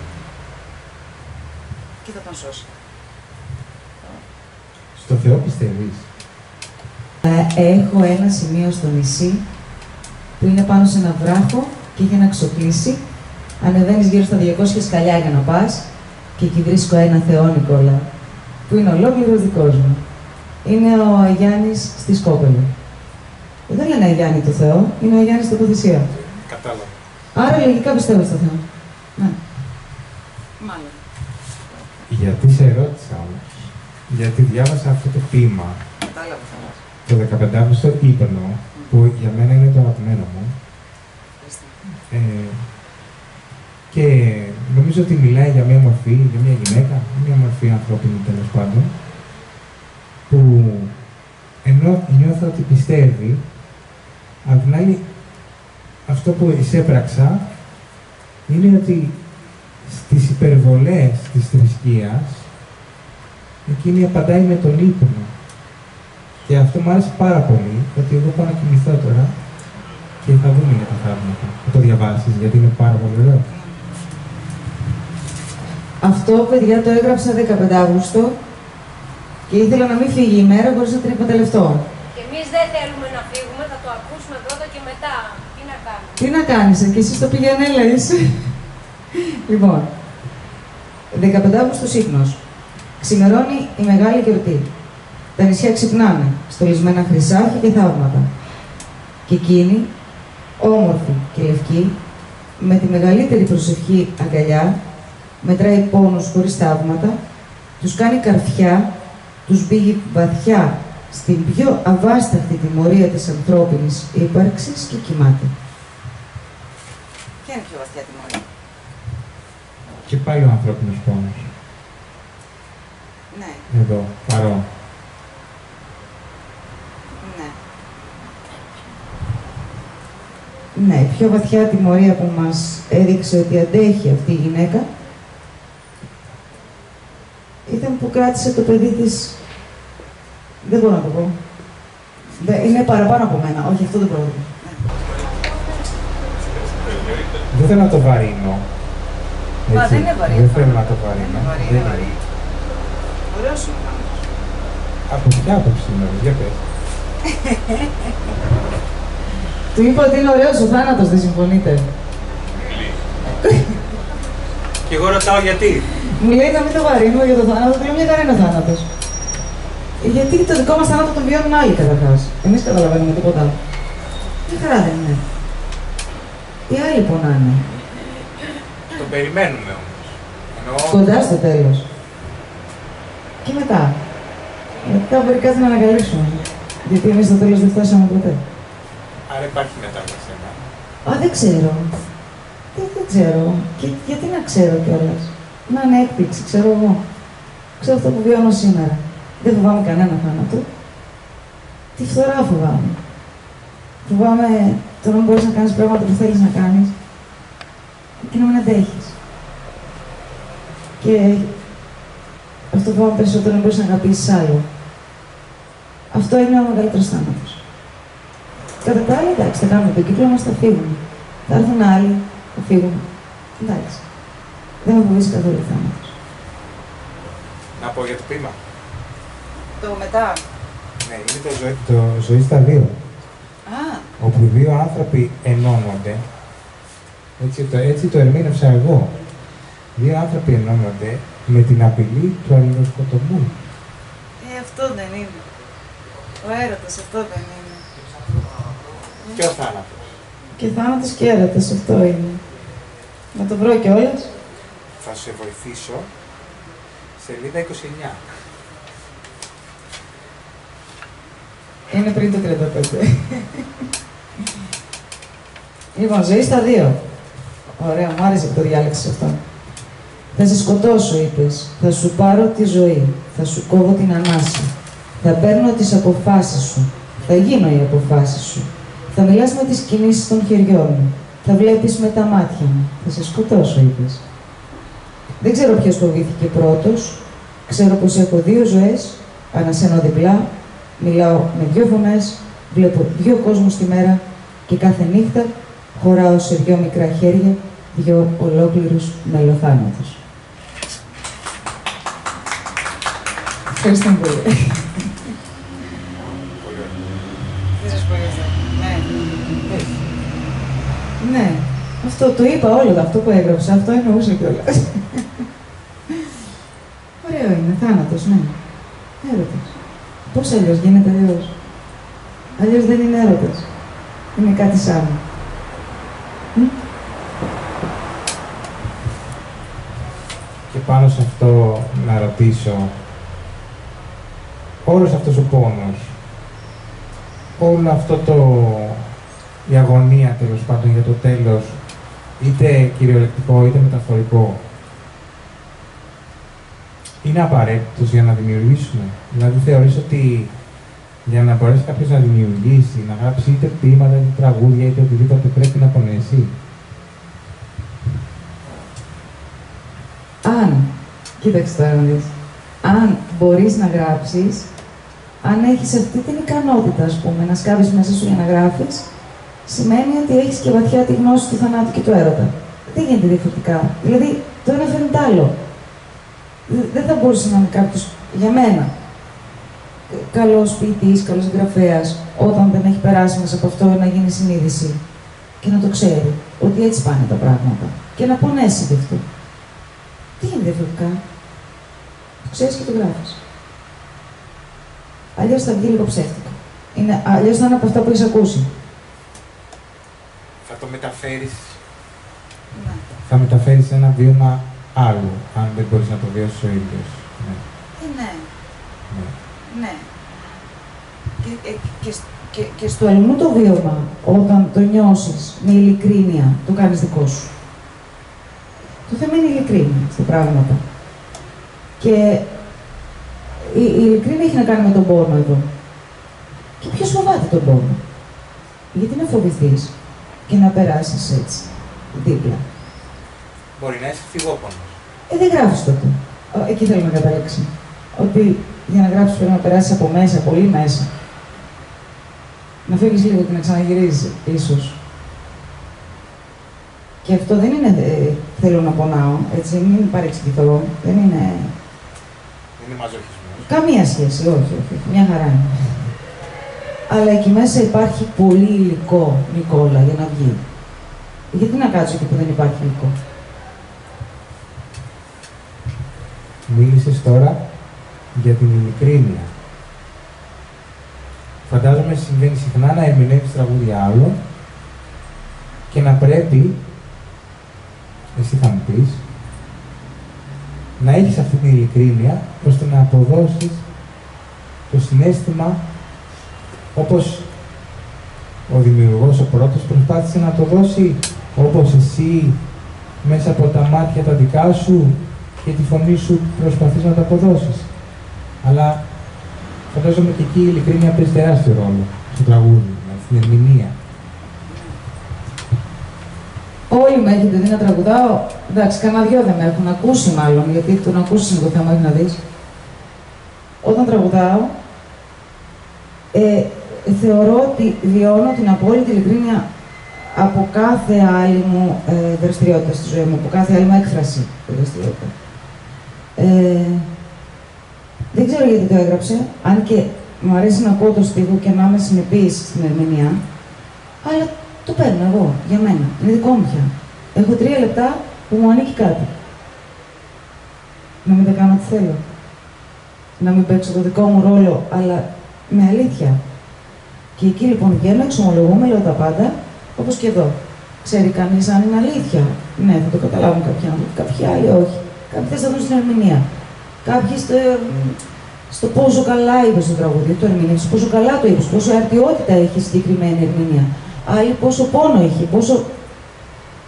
Και θα τον σώσει. Στο Θεό πιστεύεις? Έχω ένα σημείο στο νησί που είναι πάνω σε ένα βράχο και έχει ένα ξοκλήσι. Ανεβαίνεις γύρω στα 200 σκαλιά για να πας και εκεί βρίσκω ένα Θεό Νικόλα, που είναι ολόκληρος δικός μου. Είναι ο Αγιάννης στη Σκόπελο. Δεν λένε Αγιάννη το Θεό, είναι ο Αγιάννης τοποθεσία. Κατάλαβα. Άρα λογικά πιστεύω στο Θεό. Ναι. Μάλλον. Γιατί σε ρώτησα όμως? Γιατί διάβασα αυτό το ποίημα, Κατάλαβα. το 15 Αύγουστο ύπνο, που για μένα είναι το αγαπημένο μου. Και νομίζω ότι μιλάει για μια μορφή, για μια γυναίκα, μια μορφή ανθρώπινη τέλος πάντων, που ενώ νιώθω ότι πιστεύει, απ' την άλλη αυτό που εισέπραξα είναι ότι στις υπερβολές της θρησκείας εκείνη απαντάει με τον ύπνο. Και αυτό μου άρεσε πάρα πολύ, ότι εγώ πάω να κοιμηθώ τώρα και θα δούμε για τα θαύματα. Θα το διαβάσεις, γιατί είναι πάρα πολύ ωραίο. Αυτό, παιδιά, το έγραψα 15 Αύγουστο Και ήθελα να μην φύγει η μέρα χωρίς να την εκμεταλλευτώ. Και εμείς δεν θέλουμε να φύγουμε, θα το ακούσουμε πρώτα και μετά. Τι να κάνουμε. Τι να κάνεις, και εσύ στο πηγαίνελα είσαι. Λοιπόν, 15 Αύγουστος ύπνος. Ξημερώνει η μεγάλη γιορτή. Τα νησιά ξυπνάνε, στολισμένα χρυσάφια και θαύματα. Και εκείνη, όμορφη και λευκή, με τη μεγαλύτερη προσευχή αγκαλιά, μετράει πόνους χωρίς θαύματα, τους κάνει καρφιά, τους μπήγει βαθιά στην πιο αβάσταχτη τιμωρία της ανθρώπινης ύπαρξης και κοιμάται. Ποια είναι η πιο βαθιά τιμωρία? Και πάλι ο ανθρώπινος πόνος. Ναι. Εδώ, παρόν. Ναι. Ναι, η πιο βαθιά τιμωρία που μας έδειξε ότι αντέχει αυτή η γυναίκα ήταν που κράτησε το παιδί της. Δεν μπορώ να το πω. Είναι παραπάνω από μένα. Όχι, αυτό δεν μπορώ να το πω. Δεν θέλω να το βαρύνω. Μα Έτσι. δεν είναι βαρύ. Δεν θέλω να το βαρύνω. Δεν είναι βαρύ. Ωραίος είναι ο γάμος. Από ποια άποψη είναι, για πες. Του είπα ότι είναι ωραίος ο θάνατος, δεν συμφωνείτε? Και εγώ ρωτάω γιατί. Μου λέει να μην το βαρύνουμε για το θάνατο, του λέω μια χαρά είναι ο θάνατος. Γιατί το δικό μας θάνατο τον βιώνουν άλλοι καταρχάς. Εμείς καταλαβαίνουμε τίποτα άλλο. Μια χαρά δεν είναι. Οι άλλοι πονάνε. Το περιμένουμε όμως. Εννοώ... Κοντά στο τέλος. Και μετά. Μετά μπορεί κάτι να ανακαλύψουμε. Γιατί εμείς στο τέλος δεν φτάσαμε ποτέ. Άρα υπάρχει μετά για σένα. Α, δεν ξέρω. Δεν ξέρω. Και γιατί να ξέρω κιόλας. Να είναι έκπληξη, ξέρω εγώ. Ξέρω αυτό που βιώνω σήμερα. Δεν φοβάμαι κανένα θάνατο. Τη φθορά φοβάμαι. Φοβάμαι το να μην μπορείς να κάνεις πράγματα που θέλεις να κάνεις και να μην αντέχεις. Και αυτό φοβάμαι περισσότερο να μπορείς να αγαπήσεις άλλο. Αυτό είναι ο μεγαλύτερος θάνατος. Κατά τα άλλα, εντάξει, θα κάνουμε τον κύκλο μας, θα φύγουμε. Θα έρθουν άλλοι, θα φύγουμε. Εντάξει. Δεν με φοβίζει καθόλου ο θάνατος. Να πω για το ποίημα. Το μετά. Ναι, είναι το ζωή στα δύο. Α, Όπου δύο άνθρωποι ενώνονται. Έτσι το ερμήνευσα εγώ. Δύο άνθρωποι ενώνονται με την απειλή του αλληλοσκοτωμού. αυτό δεν είναι. Ο έρωτας, αυτό δεν είναι. Και ο θάνατος. Και θάνατος και έρωτας, αυτό είναι. Να το βρω κιόλας. Θα σε βοηθήσω. Σελίδα 29. Είναι πριν το 35. Λοιπόν, ζωή στα δύο. Ωραία, μου άρεσε που το διάλεξες αυτό. Θα σε σκοτώσω, είπες. Θα σου πάρω τη ζωή. Θα σου κόβω την ανάσα. Θα παίρνω τις αποφάσεις σου. Θα γίνω οι αποφάσεις σου. Θα μιλάς με τις κινήσεις των χεριών μου. Θα βλέπεις με τα μάτια μου. Θα σε σκοτώσω, είπες. Δεν ξέρω ποιος φοβήθηκε πρώτος. Ξέρω πως έχω δύο ζωές. Ανασένω διπλά. Μιλάω με δύο φωνές. Βλέπω δύο κόσμους τη μέρα. Και κάθε νύχτα χωράω σε δύο μικρά χέρια δύο ολόκληρους μελοθάνατους. Ευχαριστώ πολύ. Δεν σας πω για αυτό. Ναι. Ναι, αυτό το είπα όλο αυτό που έγραψα, αυτό εννοούσα κιόλας. Ωραίο είναι, θάνατος, ναι. Έρωτας. Πώς αλλιώς γίνεται αλλιώς. Αλλιώς δεν είναι έρωτας. Είναι κάτι σαν. Και πάνω σε αυτό να ρωτήσω, όλος αυτός ο πόνος, όλο αυτό η αγωνία τέλος πάντων για το τέλος, είτε κυριολεκτικό είτε μεταφορικό, είναι απαραίτητος για να δημιουργήσουμε. Δηλαδή θεωρείς ότι για να μπορέσει κάποιος να δημιουργήσει, να γράψει είτε ποίηματα, είτε τραγούδια, είτε οτιδήποτε πρέπει να πονέσει. Αν, κοίταξε τώρα να δεις, αν μπορείς να γράψεις, αν έχεις αυτή την ικανότητα, ας πούμε, να σκάβεις μέσα σου για να γράφεις, σημαίνει ότι έχεις και βαθιά τη γνώση του θανάτου και του έρωτα. Δεν γίνεται διαφορετικά. Δηλαδή, το ένα φέρνει το άλλο. Δεν θα μπορούσε να είναι κάποιος, για μένα, καλός ποιητής, καλός εγγραφέας, όταν δεν έχει περάσει μέσα από αυτό να γίνει συνείδηση και να το ξέρει ότι έτσι πάνε τα πράγματα και να πονέσει γι' αυτό. Τι είναι διαφορετικά. Το ξέρεις και το γράφεις. Αλλιώς θα βγει λίγο ψεύτικο. Αλλιώς θα είναι από αυτά που έχεις ακούσει. Θα το μεταφέρεις. Ναι. Θα μεταφέρεις ένα βίωμα άλλου, αν δεν μπορείς να το βιώσεις ο ίδιος. Ναι. Ναι. Ναι. Ναι. Και στο αλλού το βίωμα, όταν το νιώσεις με ειλικρίνεια, το κάνεις δικό σου. Το θέμα είναι η ειλικρίνεια στα πράγματα. Και η ειλικρίνεια έχει να κάνει με τον πόνο εδώ. Και ποιος φοβάται τον πόνο. Γιατί να φοβηθείς και να περάσεις έτσι, δίπλα. Μπορεί να είσαι φυγόπονος. Δεν γράφεις τότε. Εκεί θέλω να καταλήξει. Ότι για να γράψεις πρέπει να περάσεις από μέσα, πολύ μέσα. Να φύγεις λίγο και να ξαναγυρίζεις, ίσως. Και αυτό δεν είναι θέλω να πονάω, έτσι, μην παρεξηγηθώ. Δεν είναι... Δεν είναι μαζοχισμός. Καμία σχέση, όχι. Μια χαρά είναι. Αλλά εκεί μέσα υπάρχει πολύ υλικό, Νικόλα, για να βγει. Γιατί να κάτσω εκεί που δεν υπάρχει υλικό. Μίλησες τώρα για την ειλικρίνεια. Φαντάζομαι συμβαίνει συχνά να ερμηνεύεις τραγούδια άλλων και να πρέπει, εσύ θα μου πεις, να έχεις αυτή την ειλικρίνεια ώστε να αποδώσεις το συναίσθημα όπως ο δημιουργός, ο πρώτος, προσπάθησε να το δώσει όπως εσύ μέσα από τα μάτια τα δικά σου και τη φωνή σου προσπαθείς να το αποδώσεις. Αλλά φαντάζομαι και εκεί η ειλικρίνεια παίζει τεράστιο ρόλο στο τραγούδι, στην ερμηνεία. Όλοι με έχετε δει να τραγουδάω. Εντάξει, κανένα δυο δεν με έχουν ακούσει μάλλον, γιατί το να ακούσεις είναι το θέμα, όχι να δεις. Όταν τραγουδάω, θεωρώ ότι βιώνω την απόλυτη ειλικρίνεια από κάθε άλλη μου δραστηριότητα στη ζωή μου, από κάθε άλλη μου έκφραση δραστηριότητα. Δεν ξέρω γιατί το έγραψε, αν και μου αρέσει να ακούω το στίχο και να είμαι συνεπής στην ερμηνεία, αλλά το παίρνω εγώ, για μένα. Είναι δικό μου πια. Έχω 3 λεπτά που μου ανήκει κάτι. Να μην τα κάνω τι θέλω. Να μην παίξω το δικό μου ρόλο, αλλά με αλήθεια. Και εκεί λοιπόν βγαίνω, εξομολογούμε, λέω τα πάντα, όπως και εδώ. Ξέρει κανείς αν είναι αλήθεια. Ναι, θα το καταλάβουν κάποιοι άνθρωποι, κάποιοι άλλοι όχι. Κάποιοι θα δουν στην ερμηνεία. Κάποιοι στο πόσο καλά είπε στο τραγούδι, το ερμηνεύσει, πόσο καλά το είπε, πόσο αρτιότητα έχει η συγκεκριμένη ερμηνεία. Άλλοι πόσο πόνο έχει, πόσο.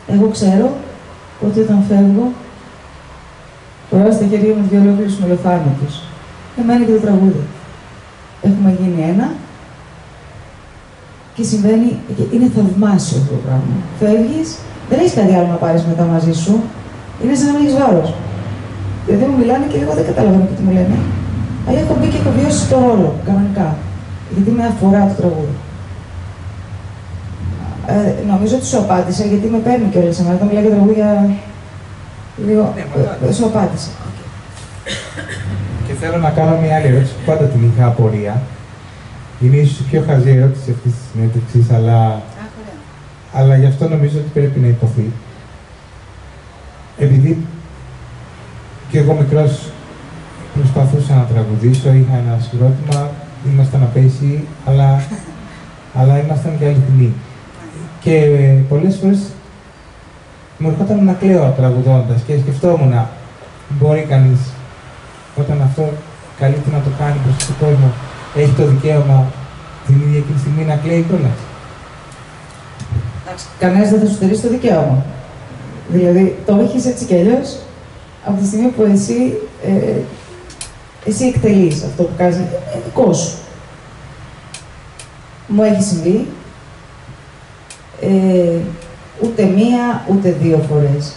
Εγώ ξέρω ότι όταν φεύγω, φοράω στα χέρια μου 2 ολόκληρους μελοφάρμακους. Εμένα και το τραγούδι. Έχουμε γίνει ένα και συμβαίνει, είναι θαυμάσιο αυτό το πράγμα. Φεύγεις, δεν έχεις κάτι άλλο να πάρεις μετά μαζί σου, είναι σαν να μην έχεις βάρος. Δηλαδή μου μιλάνε και εγώ δεν καταλαβαίνω τι μου λένε. Αλλά έχω μπει και έχω βιώσει το ρόλο, κανονικά. Γιατί με αφορά το τραγούδι. Νομίζω ότι σου απάντησα, γιατί με παίρνει κιόλας εμένα. Όταν μιλάει για τραγούδια. Λίγο. Σου απάντησα. Και θέλω να κάνω μια άλλη ερώτηση που πάντα την είχα απορία. Είναι ίσως η πιο χαζή ερώτηση αυτής της συνέντευξης, αλλά γι' αυτό νομίζω ότι πρέπει να υποθεί. Επειδή και εγώ μικρός προσπαθούσα να τραγουδήσω, είχα ένα συγκρότημα, ήμασταν απέσιοι, αλλά ήμασταν και αληθινοί. Και πολλές φορές μου ερχόταν να κλαίω τραγουδώντας και σκεφτόμουν, μπορεί κανείς όταν αυτό καλείται να το κάνει προς τον κόσμο, έχει το δικαίωμα την ίδια εκείνη τη στιγμή να κλαίει κιόλας. Κανένας δεν θα σου στερήσει το δικαίωμα. Δηλαδή, το έχεις έτσι κι αλλιώς, από τη στιγμή που εσύ εκτελείς αυτό που κάνεις, είναι δικό σου. Μου έχει συμβεί ούτε 1 ούτε 2 φορές.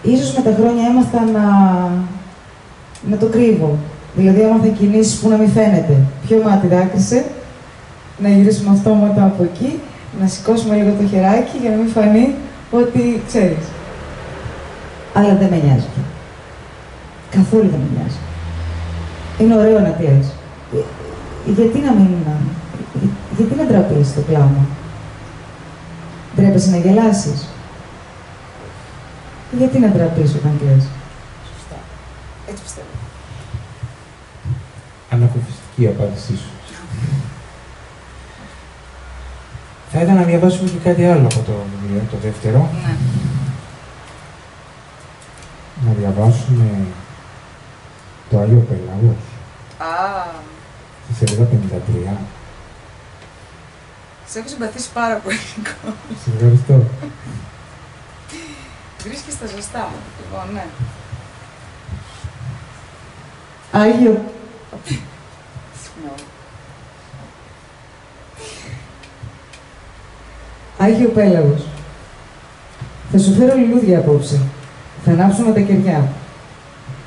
Ίσως με τα χρόνια έμαθα να το κρύβω. Δηλαδή, έμαθα κινήσεις που να μην φαίνεται. Ποιο μάτι δάκρυσε, να γυρίσουμε αυτόματα από εκεί, να σηκώσουμε λίγο το χεράκι για να μην φανεί ότι ξέρεις. Αλλά δεν με νοιάζει πια. Καθόλου δεν με νοιάζει. Είναι ωραίο να κλαις. γιατί να ντραπείς το κλάμα. Ντρέπεσαι να γελάσεις. Γιατί να ντραπείς όταν κλαις. Σωστά. Έτσι πιστεύω. Αναποφιστική η απάντησή σου. Θα ήθελα να διαβάσουμε και κάτι άλλο από το βιβλίο, το δεύτερο. Ναι. Να διαβάσουμε το Άγιο Πέλαγος. Στη σελίδα 53. Σε έχω συμπαθήσει πάρα πολύ. Σε ευχαριστώ. Βρίσκεις τα ζωστά. Λοιπόν, ναι. Άγιο. Συγγνώμη. Άγιο Πέλαγος. Θα σου φέρω λουλούδια απόψε. Θα ανάψουμε τα κεριά.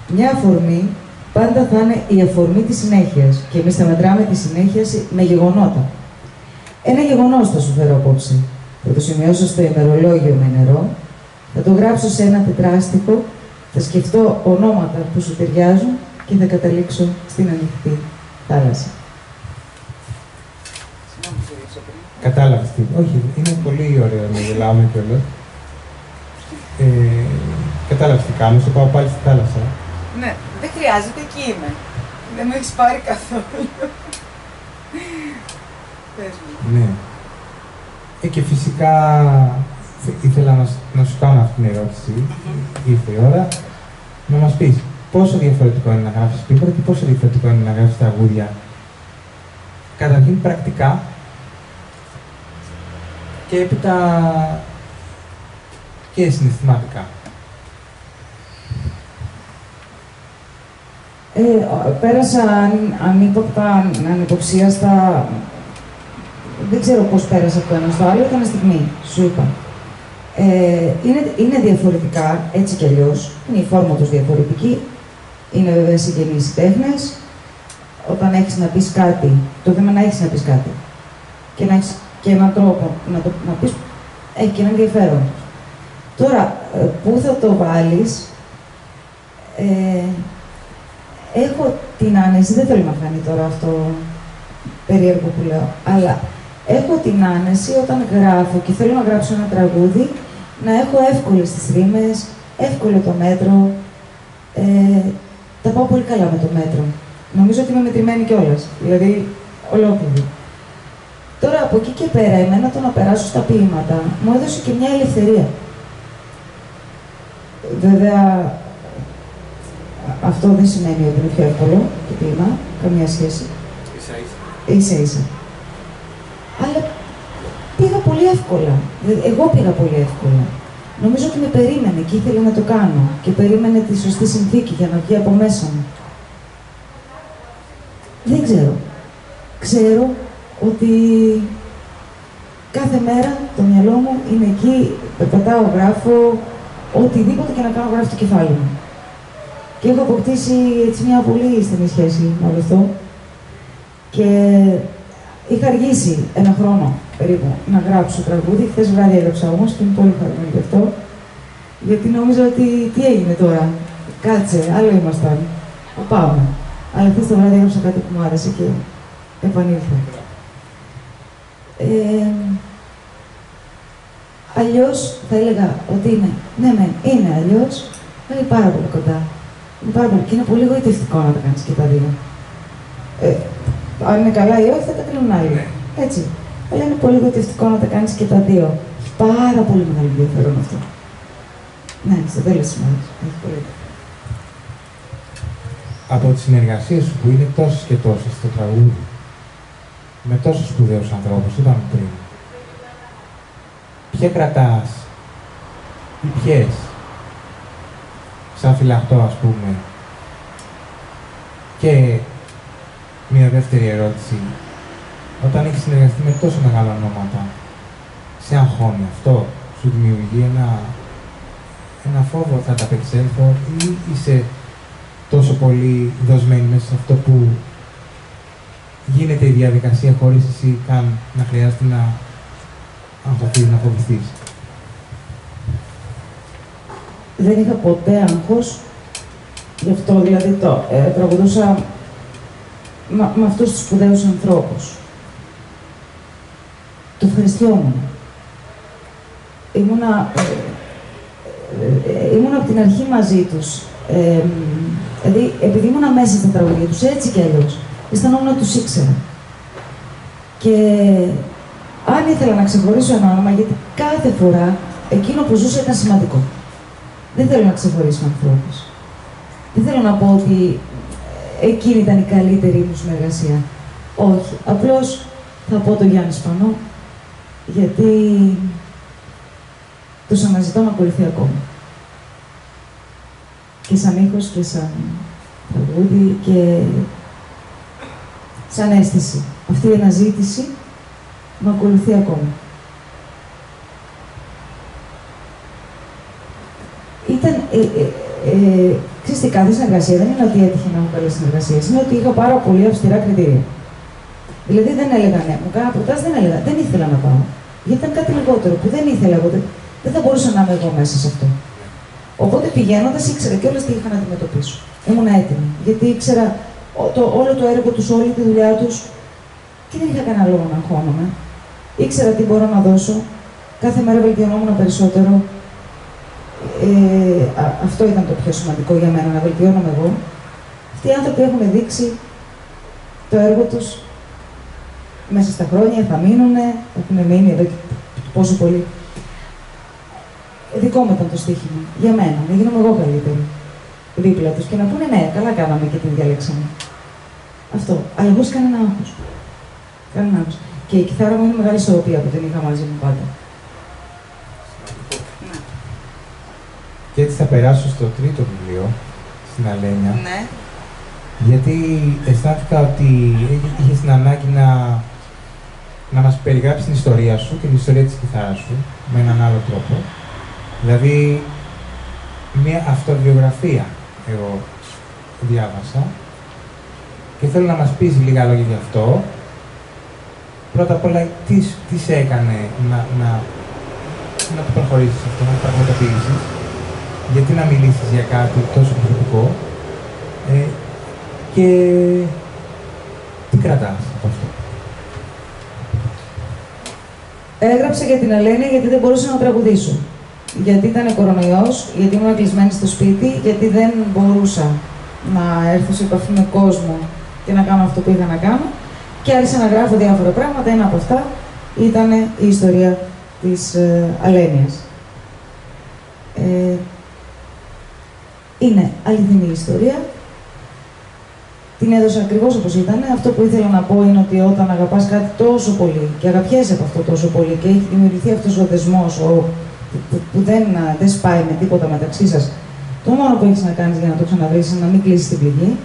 Μια αφορμή πάντα θα είναι η αφορμή της συνέχειας και εμείς θα μετράμε τη συνέχεια με γεγονότα. Ένα γεγονός θα σου φέρω απόψε. Θα το σημειώσω στο ημερολόγιο με νερό, θα το γράψω σε ένα τετράστιχο, θα σκεφτώ ονόματα που σου ταιριάζουν και θα καταλήξω στην ανοιχτή θάλασσα. Κατάλαβες τι. Όχι, είναι πολύ ωραίο να γελάμε κιόλας. Κατάλαβες τι κάνω, σε πάω πάλι στη θάλασσα. Ναι, δεν χρειάζεται, εκεί είμαι. Δεν με έχεις πάρει καθόλου. Πες μου. Ναι. Και φυσικά ήθελα να σου κάνω αυτή την ερώτηση. Ήρθε η ώρα να μας πεις πόσο διαφορετικό είναι να γράψεις πίπρα και πόσο διαφορετικό είναι να γράψεις τραγούδια. Καταρχήν πρακτικά και έπειτα και συναισθηματικά. Πέρασα ανυποψίαστα. Δεν ξέρω πώς πέρασα από το ένα στο άλλο, ήταν στιγμή, σου είπα. Είναι διαφορετικά, έτσι κι αλλιώς. Είναι η φόρμα τους διαφορετική. Είναι βέβαια συγγενείς οι τέχνες. Όταν έχεις να πεις κάτι, το θέμα να έχεις να πεις κάτι. Και να έχεις και έναν τρόπο να πεις, έχει και ένα ενδιαφέρον. Τώρα, πού θα το βάλεις, έχω την άνεση, δεν θέλω να φανεί τώρα αυτό περίεργο που λέω, αλλά έχω την άνεση όταν γράφω και θέλω να γράψω ένα τραγούδι, να έχω εύκολες τις ρήμες, εύκολο το μέτρο, τα πάω πολύ καλά με το μέτρο. Νομίζω ότι είμαι μετρημένη κιόλας, δηλαδή ολόκληρη. Τώρα από εκεί και πέρα, εμένα το να περάσω στα ποίηματα μου έδωσε και μια ελευθερία. Βέβαια, αυτό δεν σημαίνει ότι είναι πιο εύκολο το ποίημα, καμία σχέση. Ίσα-ίσα. Αλλά πήγα πολύ εύκολα. Εγώ πήγα πολύ εύκολα. Νομίζω ότι με περίμενε και ήθελε να το κάνω και περίμενε τη σωστή συνθήκη για να βγει από μέσα μου. Δεν ξέρω. Ξέρω ότι κάθε μέρα το μυαλό μου είναι εκεί, περπατάω, γράφω, οτιδήποτε και να κάνω γράφω το κεφάλι μου. Και έχω αποκτήσει έτσι μια πολύ στενή σχέση με όλο αυτό. Και είχα αργήσει ένα χρόνο περίπου να γράψω τραγούδι. Χθες βράδυ έγραψα όμως και είμαι πολύ χαρούμενη γι' αυτό. Γιατί νόμιζα ότι τι έγινε τώρα. Κάτσε, άλλο ήμασταν. Πάμε. Αλλά χθες το βράδυ έγραψα κάτι που μου άρεσε και επανήλθα. Αλλιώς θα έλεγα ότι είναι. Ναι, είναι αλλιώς. Αλλά είναι πάρα πολύ κοντά. Είναι πάρα πολύ. Και είναι πολύ γοητευτικό να τα κάνεις και τα δύο. Αν είναι καλά ή όχι, θα τα κρίνουν άλλοι. Έτσι. Αλλά είναι πολύ γοητευτικό να τα κάνεις και τα δύο. Έχει πάρα πολύ μεγάλο ενδιαφέρον αυτό. Ναι, στο τέλος της ημέρας. Έχει πολύ. Από τις συνεργασίες σου που είναι τόσες και τόσες στο τραγούδι, με τόσους σπουδαίους ανθρώπους, είπαμε πριν, ποια κρατάς ή ποιες, σαν φυλαχτό ας πούμε, και μια δεύτερη ερώτηση, όταν έχεις συνεργαστεί με τόσο μεγάλα ονόματα, σε αγχώνει αυτό, σου δημιουργεί ένα φόβο ότι θα τα απεξέλθω ή είσαι τόσο πολύ δοσμένη μέσα σε αυτό που γίνεται η διαδικασία χωρίς εσύ καν να χρειάζεται να αγχωθείς, να φοβηθείς. Δεν είχα ποτέ άγχος, γι' αυτό δηλαδή τραγουδούσα με αυτούς τους σπουδαίους ανθρώπους. Το ευχαριστιόμουν. Ήμουνα από την αρχή μαζί τους. Δηλαδή, επειδή ήμουνα μέσα στα τραγούδια τους, έτσι κι αλλιώς, αισθανόμουν να τους ήξερα. Και αν ήθελα να ξεχωρίσω ένα όνομα, γιατί κάθε φορά εκείνο που ζούσα ήταν σημαντικό. Δεν θέλω να ξεχωρίσω ανθρώπους. Δεν θέλω να πω ότι εκείνη ήταν η καλύτερη μου συνεργασία. Όχι. Απλώς θα πω το Γιάννη Σπανό, γιατί τους αναζητώ να ακολουθεί ακόμα. Και σαν ήχος και σαν τραγούδι και σαν αίσθηση. Αυτή η αναζήτηση με ακολουθεί ακόμα. Ήταν, ξέρεις τι, κάθε συνεργασία δεν είναι ότι έτυχε να έχω καλές συνεργασίες, είναι ότι είχα πάρα πολύ αυστηρά κριτήρια. Δηλαδή δεν έλεγα ναι, μου κάνα προτάσεις, δεν έλεγα, δεν ήθελα να πάω. Γιατί ήταν κάτι λιγότερο που δεν ήθελα εγώ, δεν θα μπορούσα να είμαι εγώ μέσα σε αυτό. Οπότε πηγαίνοντας ήξερα κιόλας τι είχα να αντιμετωπίσω. Ήμουν έτοιμη, γιατί ήξερα όλο το έργο τους, όλη τη δουλειά τους και δεν είχα κανένα λόγο να αγχώνομαι. Ήξερα τι μπορώ να δώσω, κάθε μέρα βελτιωνόμουν περισσότερο. Αυτό ήταν το πιο σημαντικό για μένα, να βελτιώνομαι εγώ. Αυτοί οι άνθρωποι έχουν δείξει το έργο τους μέσα στα χρόνια, θα μείνουνε, έχουν μείνει εδώ και πόσο πολύ. Δικό μου ήταν το στοίχημα, για μένα, να γίνομαι εγώ καλύτερη δίπλα τους και να πούνε ναι, καλά κάναμε και την διαλέξαμε. Αυτό, αλλά εγώ κανένα άγχος. Κανένα άγχος. Και η κιθάρα μου είναι μεγάλη ισορροπία που την είχα μαζί μου πάντα. Και έτσι θα περάσω στο τρίτο βιβλίο, στην Αλένια. Ναι. Γιατί αισθάνθηκα ότι είχες την ανάγκη να μας περιγράψεις την ιστορία σου και την ιστορία της κιθάρας σου με έναν άλλο τρόπο. Δηλαδή, μια αυτοβιογραφία εγώ διάβασα και θέλω να μας πεις λίγα λόγια γι' αυτό. Πρώτα απ' όλα, τι σε έκανε να το προχωρήσεις αυτό, να το πραγματοποιήσεις, γιατί να μιλήσεις για κάτι τόσο προσωπικό και τι κρατάς από αυτό. Έγραψα για την Αλένια γιατί δεν μπορούσα να τραγουδήσω. Γιατί ήταν κορονοϊός, γιατί ήμουν κλεισμένη στο σπίτι, γιατί δεν μπορούσα να έρθω σε επαφή με κόσμο και να κάνω αυτό που είχα να κάνω. Και άρχισα να γράφω διάφορα πράγματα. Ένα από αυτά ήταν η ιστορία της Αλένιας. Είναι αληθινή ιστορία. Την έδωσα ακριβώς όπως ήταν. Αυτό που ήθελα να πω είναι ότι όταν αγαπάς κάτι τόσο πολύ και αγαπιέσαι από αυτό τόσο πολύ και έχει δημιουργηθεί αυτός ο δεσμός που δεν σπάει με τίποτα μεταξύ σας, το μόνο που έχεις να κάνεις για να το ξαναβρεις είναι να μην κλείσεις την πληγή,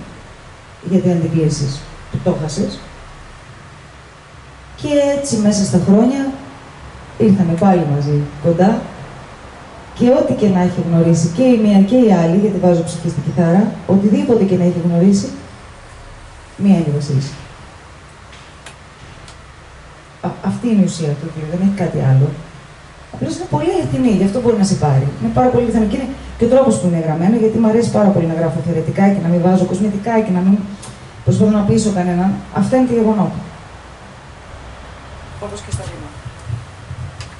γιατί αν την κλείσεις, το χάσεις. Και έτσι μέσα στα χρόνια ήρθαμε πάλι μαζί κοντά και ό,τι και να έχει γνωρίσει και η μία και η άλλη, γιατί βάζω ψυχή στην κιθάρα, οτιδήποτε και να έχει γνωρίσει, μία είναι η Βασίλισσα. Αυτή είναι η ουσία του βιβλίου, δεν έχει κάτι άλλο. Απλώς είναι πολύ αληθινή, γι' αυτό μπορεί να σε πάρει. Είναι πάρα πολύ αληθινή και είναι και ο τρόπος που είναι γραμμένο, γιατί μου αρέσει πάρα πολύ να γράφω αφαιρετικά και να μην βάζω κοσμητικά και να μην προσπαθώ να πείσω κανέναν. Αυτά είναι τα γεγονότα. Όπως και στα βήματα.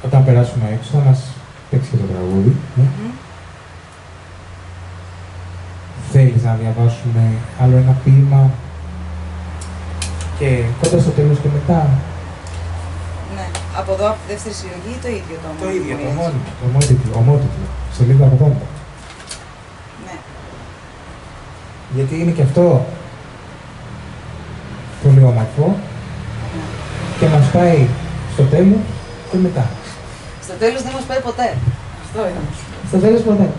Όταν περάσουμε έξω, θα μας παίξει και το τραγούδι. Θέλεις να διαβάσουμε άλλο ένα ποίημα και κοντά στο τέλος και μετά. Ναι. Από εδώ, από τη δεύτερη συλλογή ή το ίδιο το Το ίδιο, το ομότιτλο, σελίδα 80. Ναι. Γιατί είναι και αυτό πολύ όμορφο και μας πάει στο τέλος και μετά. Στο τέλος δεν μας πάει ποτέ. Αυτό είναι. Στο τέλος ποτέ.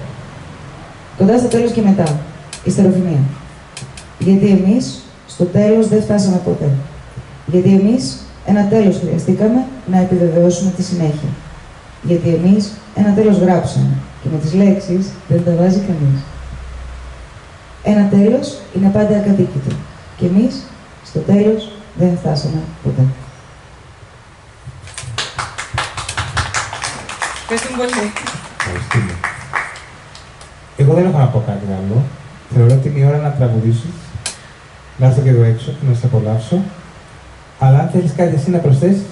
Κοντά στο τέλος και μετά. Ιστεροφημία. Γιατί εμείς στο τέλος δεν φτάσαμε ποτέ. Γιατί εμείς ένα τέλος χρειαστήκαμε να επιβεβαιώσουμε τη συνέχεια. Γιατί εμείς ένα τέλος γράψαμε και με τις λέξεις δεν τα βάζει κανείς. Ένα τέλος είναι πάντα ακατοίκητο και εμείς στο τέλος δεν φτάσαμε ποτέ. Ευχαριστούμε πολύ. Ευχαριστούμε. Εγώ δεν έχω να πω κάτι άλλο. Θεωρώ ότι είναι η ώρα να τραγουδήσεις να έρθω και εγώ έξω, να σε απολαύσω. Αλλά αν θέλεις κάτι εσύ να προσθέσεις.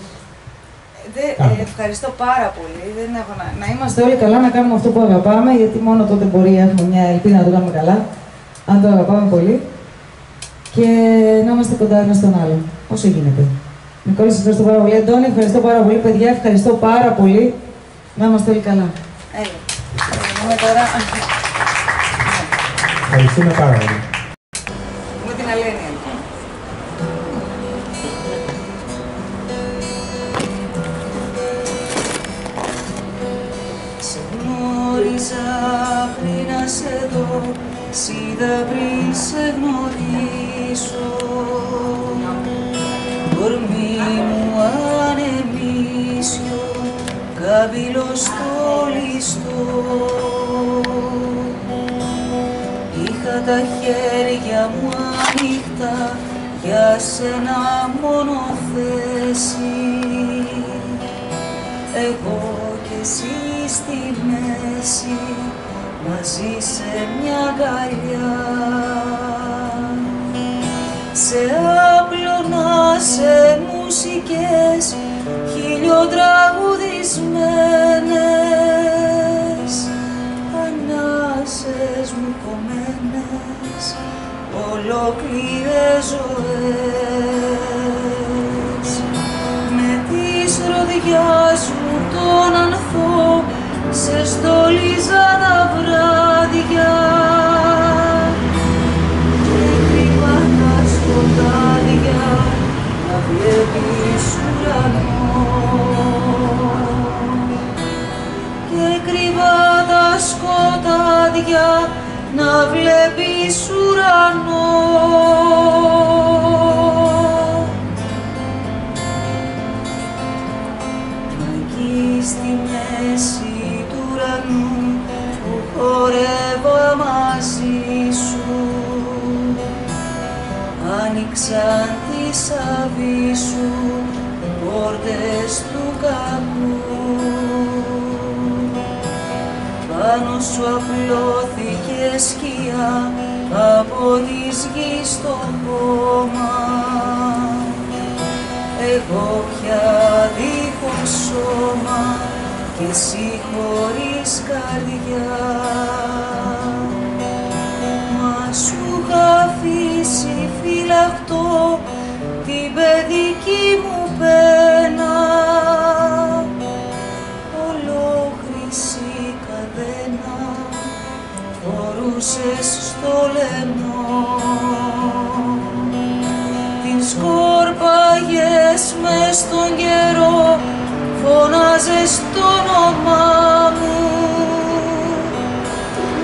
Ευχαριστώ πάρα πολύ. Δεν έχω να είμαστε όλοι καλά, να κάνουμε αυτό που αγαπάμε, γιατί μόνο τότε μπορεί να έχουμε μια ελπίδα να το κάνουμε καλά, αν το αγαπάμε πολύ. Και να είμαστε κοντά ένας στον άλλον, όσο γίνεται. Νικόλη, σας ευχαριστώ πάρα πολύ. Αντώνη, ευχαριστώ πάρα πολύ. Παιδιά, ευχαριστώ πάρα πολύ. Να είμαστε όλοι καλά. Ευχαριστούμε πάρα πολύ. Με την Αλένια. Σε γνώριζα πριν να σε δω, σ' είδα πριν σε γνωρίσω. Κορμί μου ανεμίσιο, κάμπυλο στο ληστό. Είχα τα χέρια μου ανοιχτά, για σένα μόνο θέση. Εγώ κι εσύ στη μέση, μαζί σε μια αγκαλιά. Σε άπλωνα σε μουσικές χιλιοτραγουδισμένες, ανάσες μου κομμένες, ολόκληρες ζωές. Με της ροδιάς μου τον ανθό, σε στολίζα τα βράδια. Να βλέπεις ουρανό και κρύβα τα σκοτάδια, να βλέπεις ουρανό. Μα εκεί στη μέση του ουρανού που χορεύω μαζί σου, άνοιξαν τις αβύσσου πόρτες του κακού. Πάνω σου απλώθηκε σκιά από της γης στο χώμα. Εγώ πια δίχως σώμα και εσύ χωρίς καρδιά. Μα σου είχα αφήσει φυλαχτό την παιδική μου πένα, ολόχρυσή καδένα φορούσες στο λαιμό. Την σκόρπαγες μες στον καιρό, φώναζες το όνομά μου,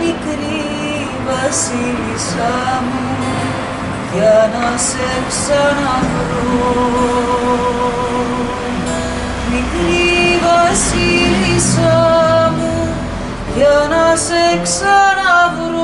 μικρή βασίλισσά μου, για να σε ξαναβρω. Μικρή βασίλισσά μου, για να σε ξαναβρω.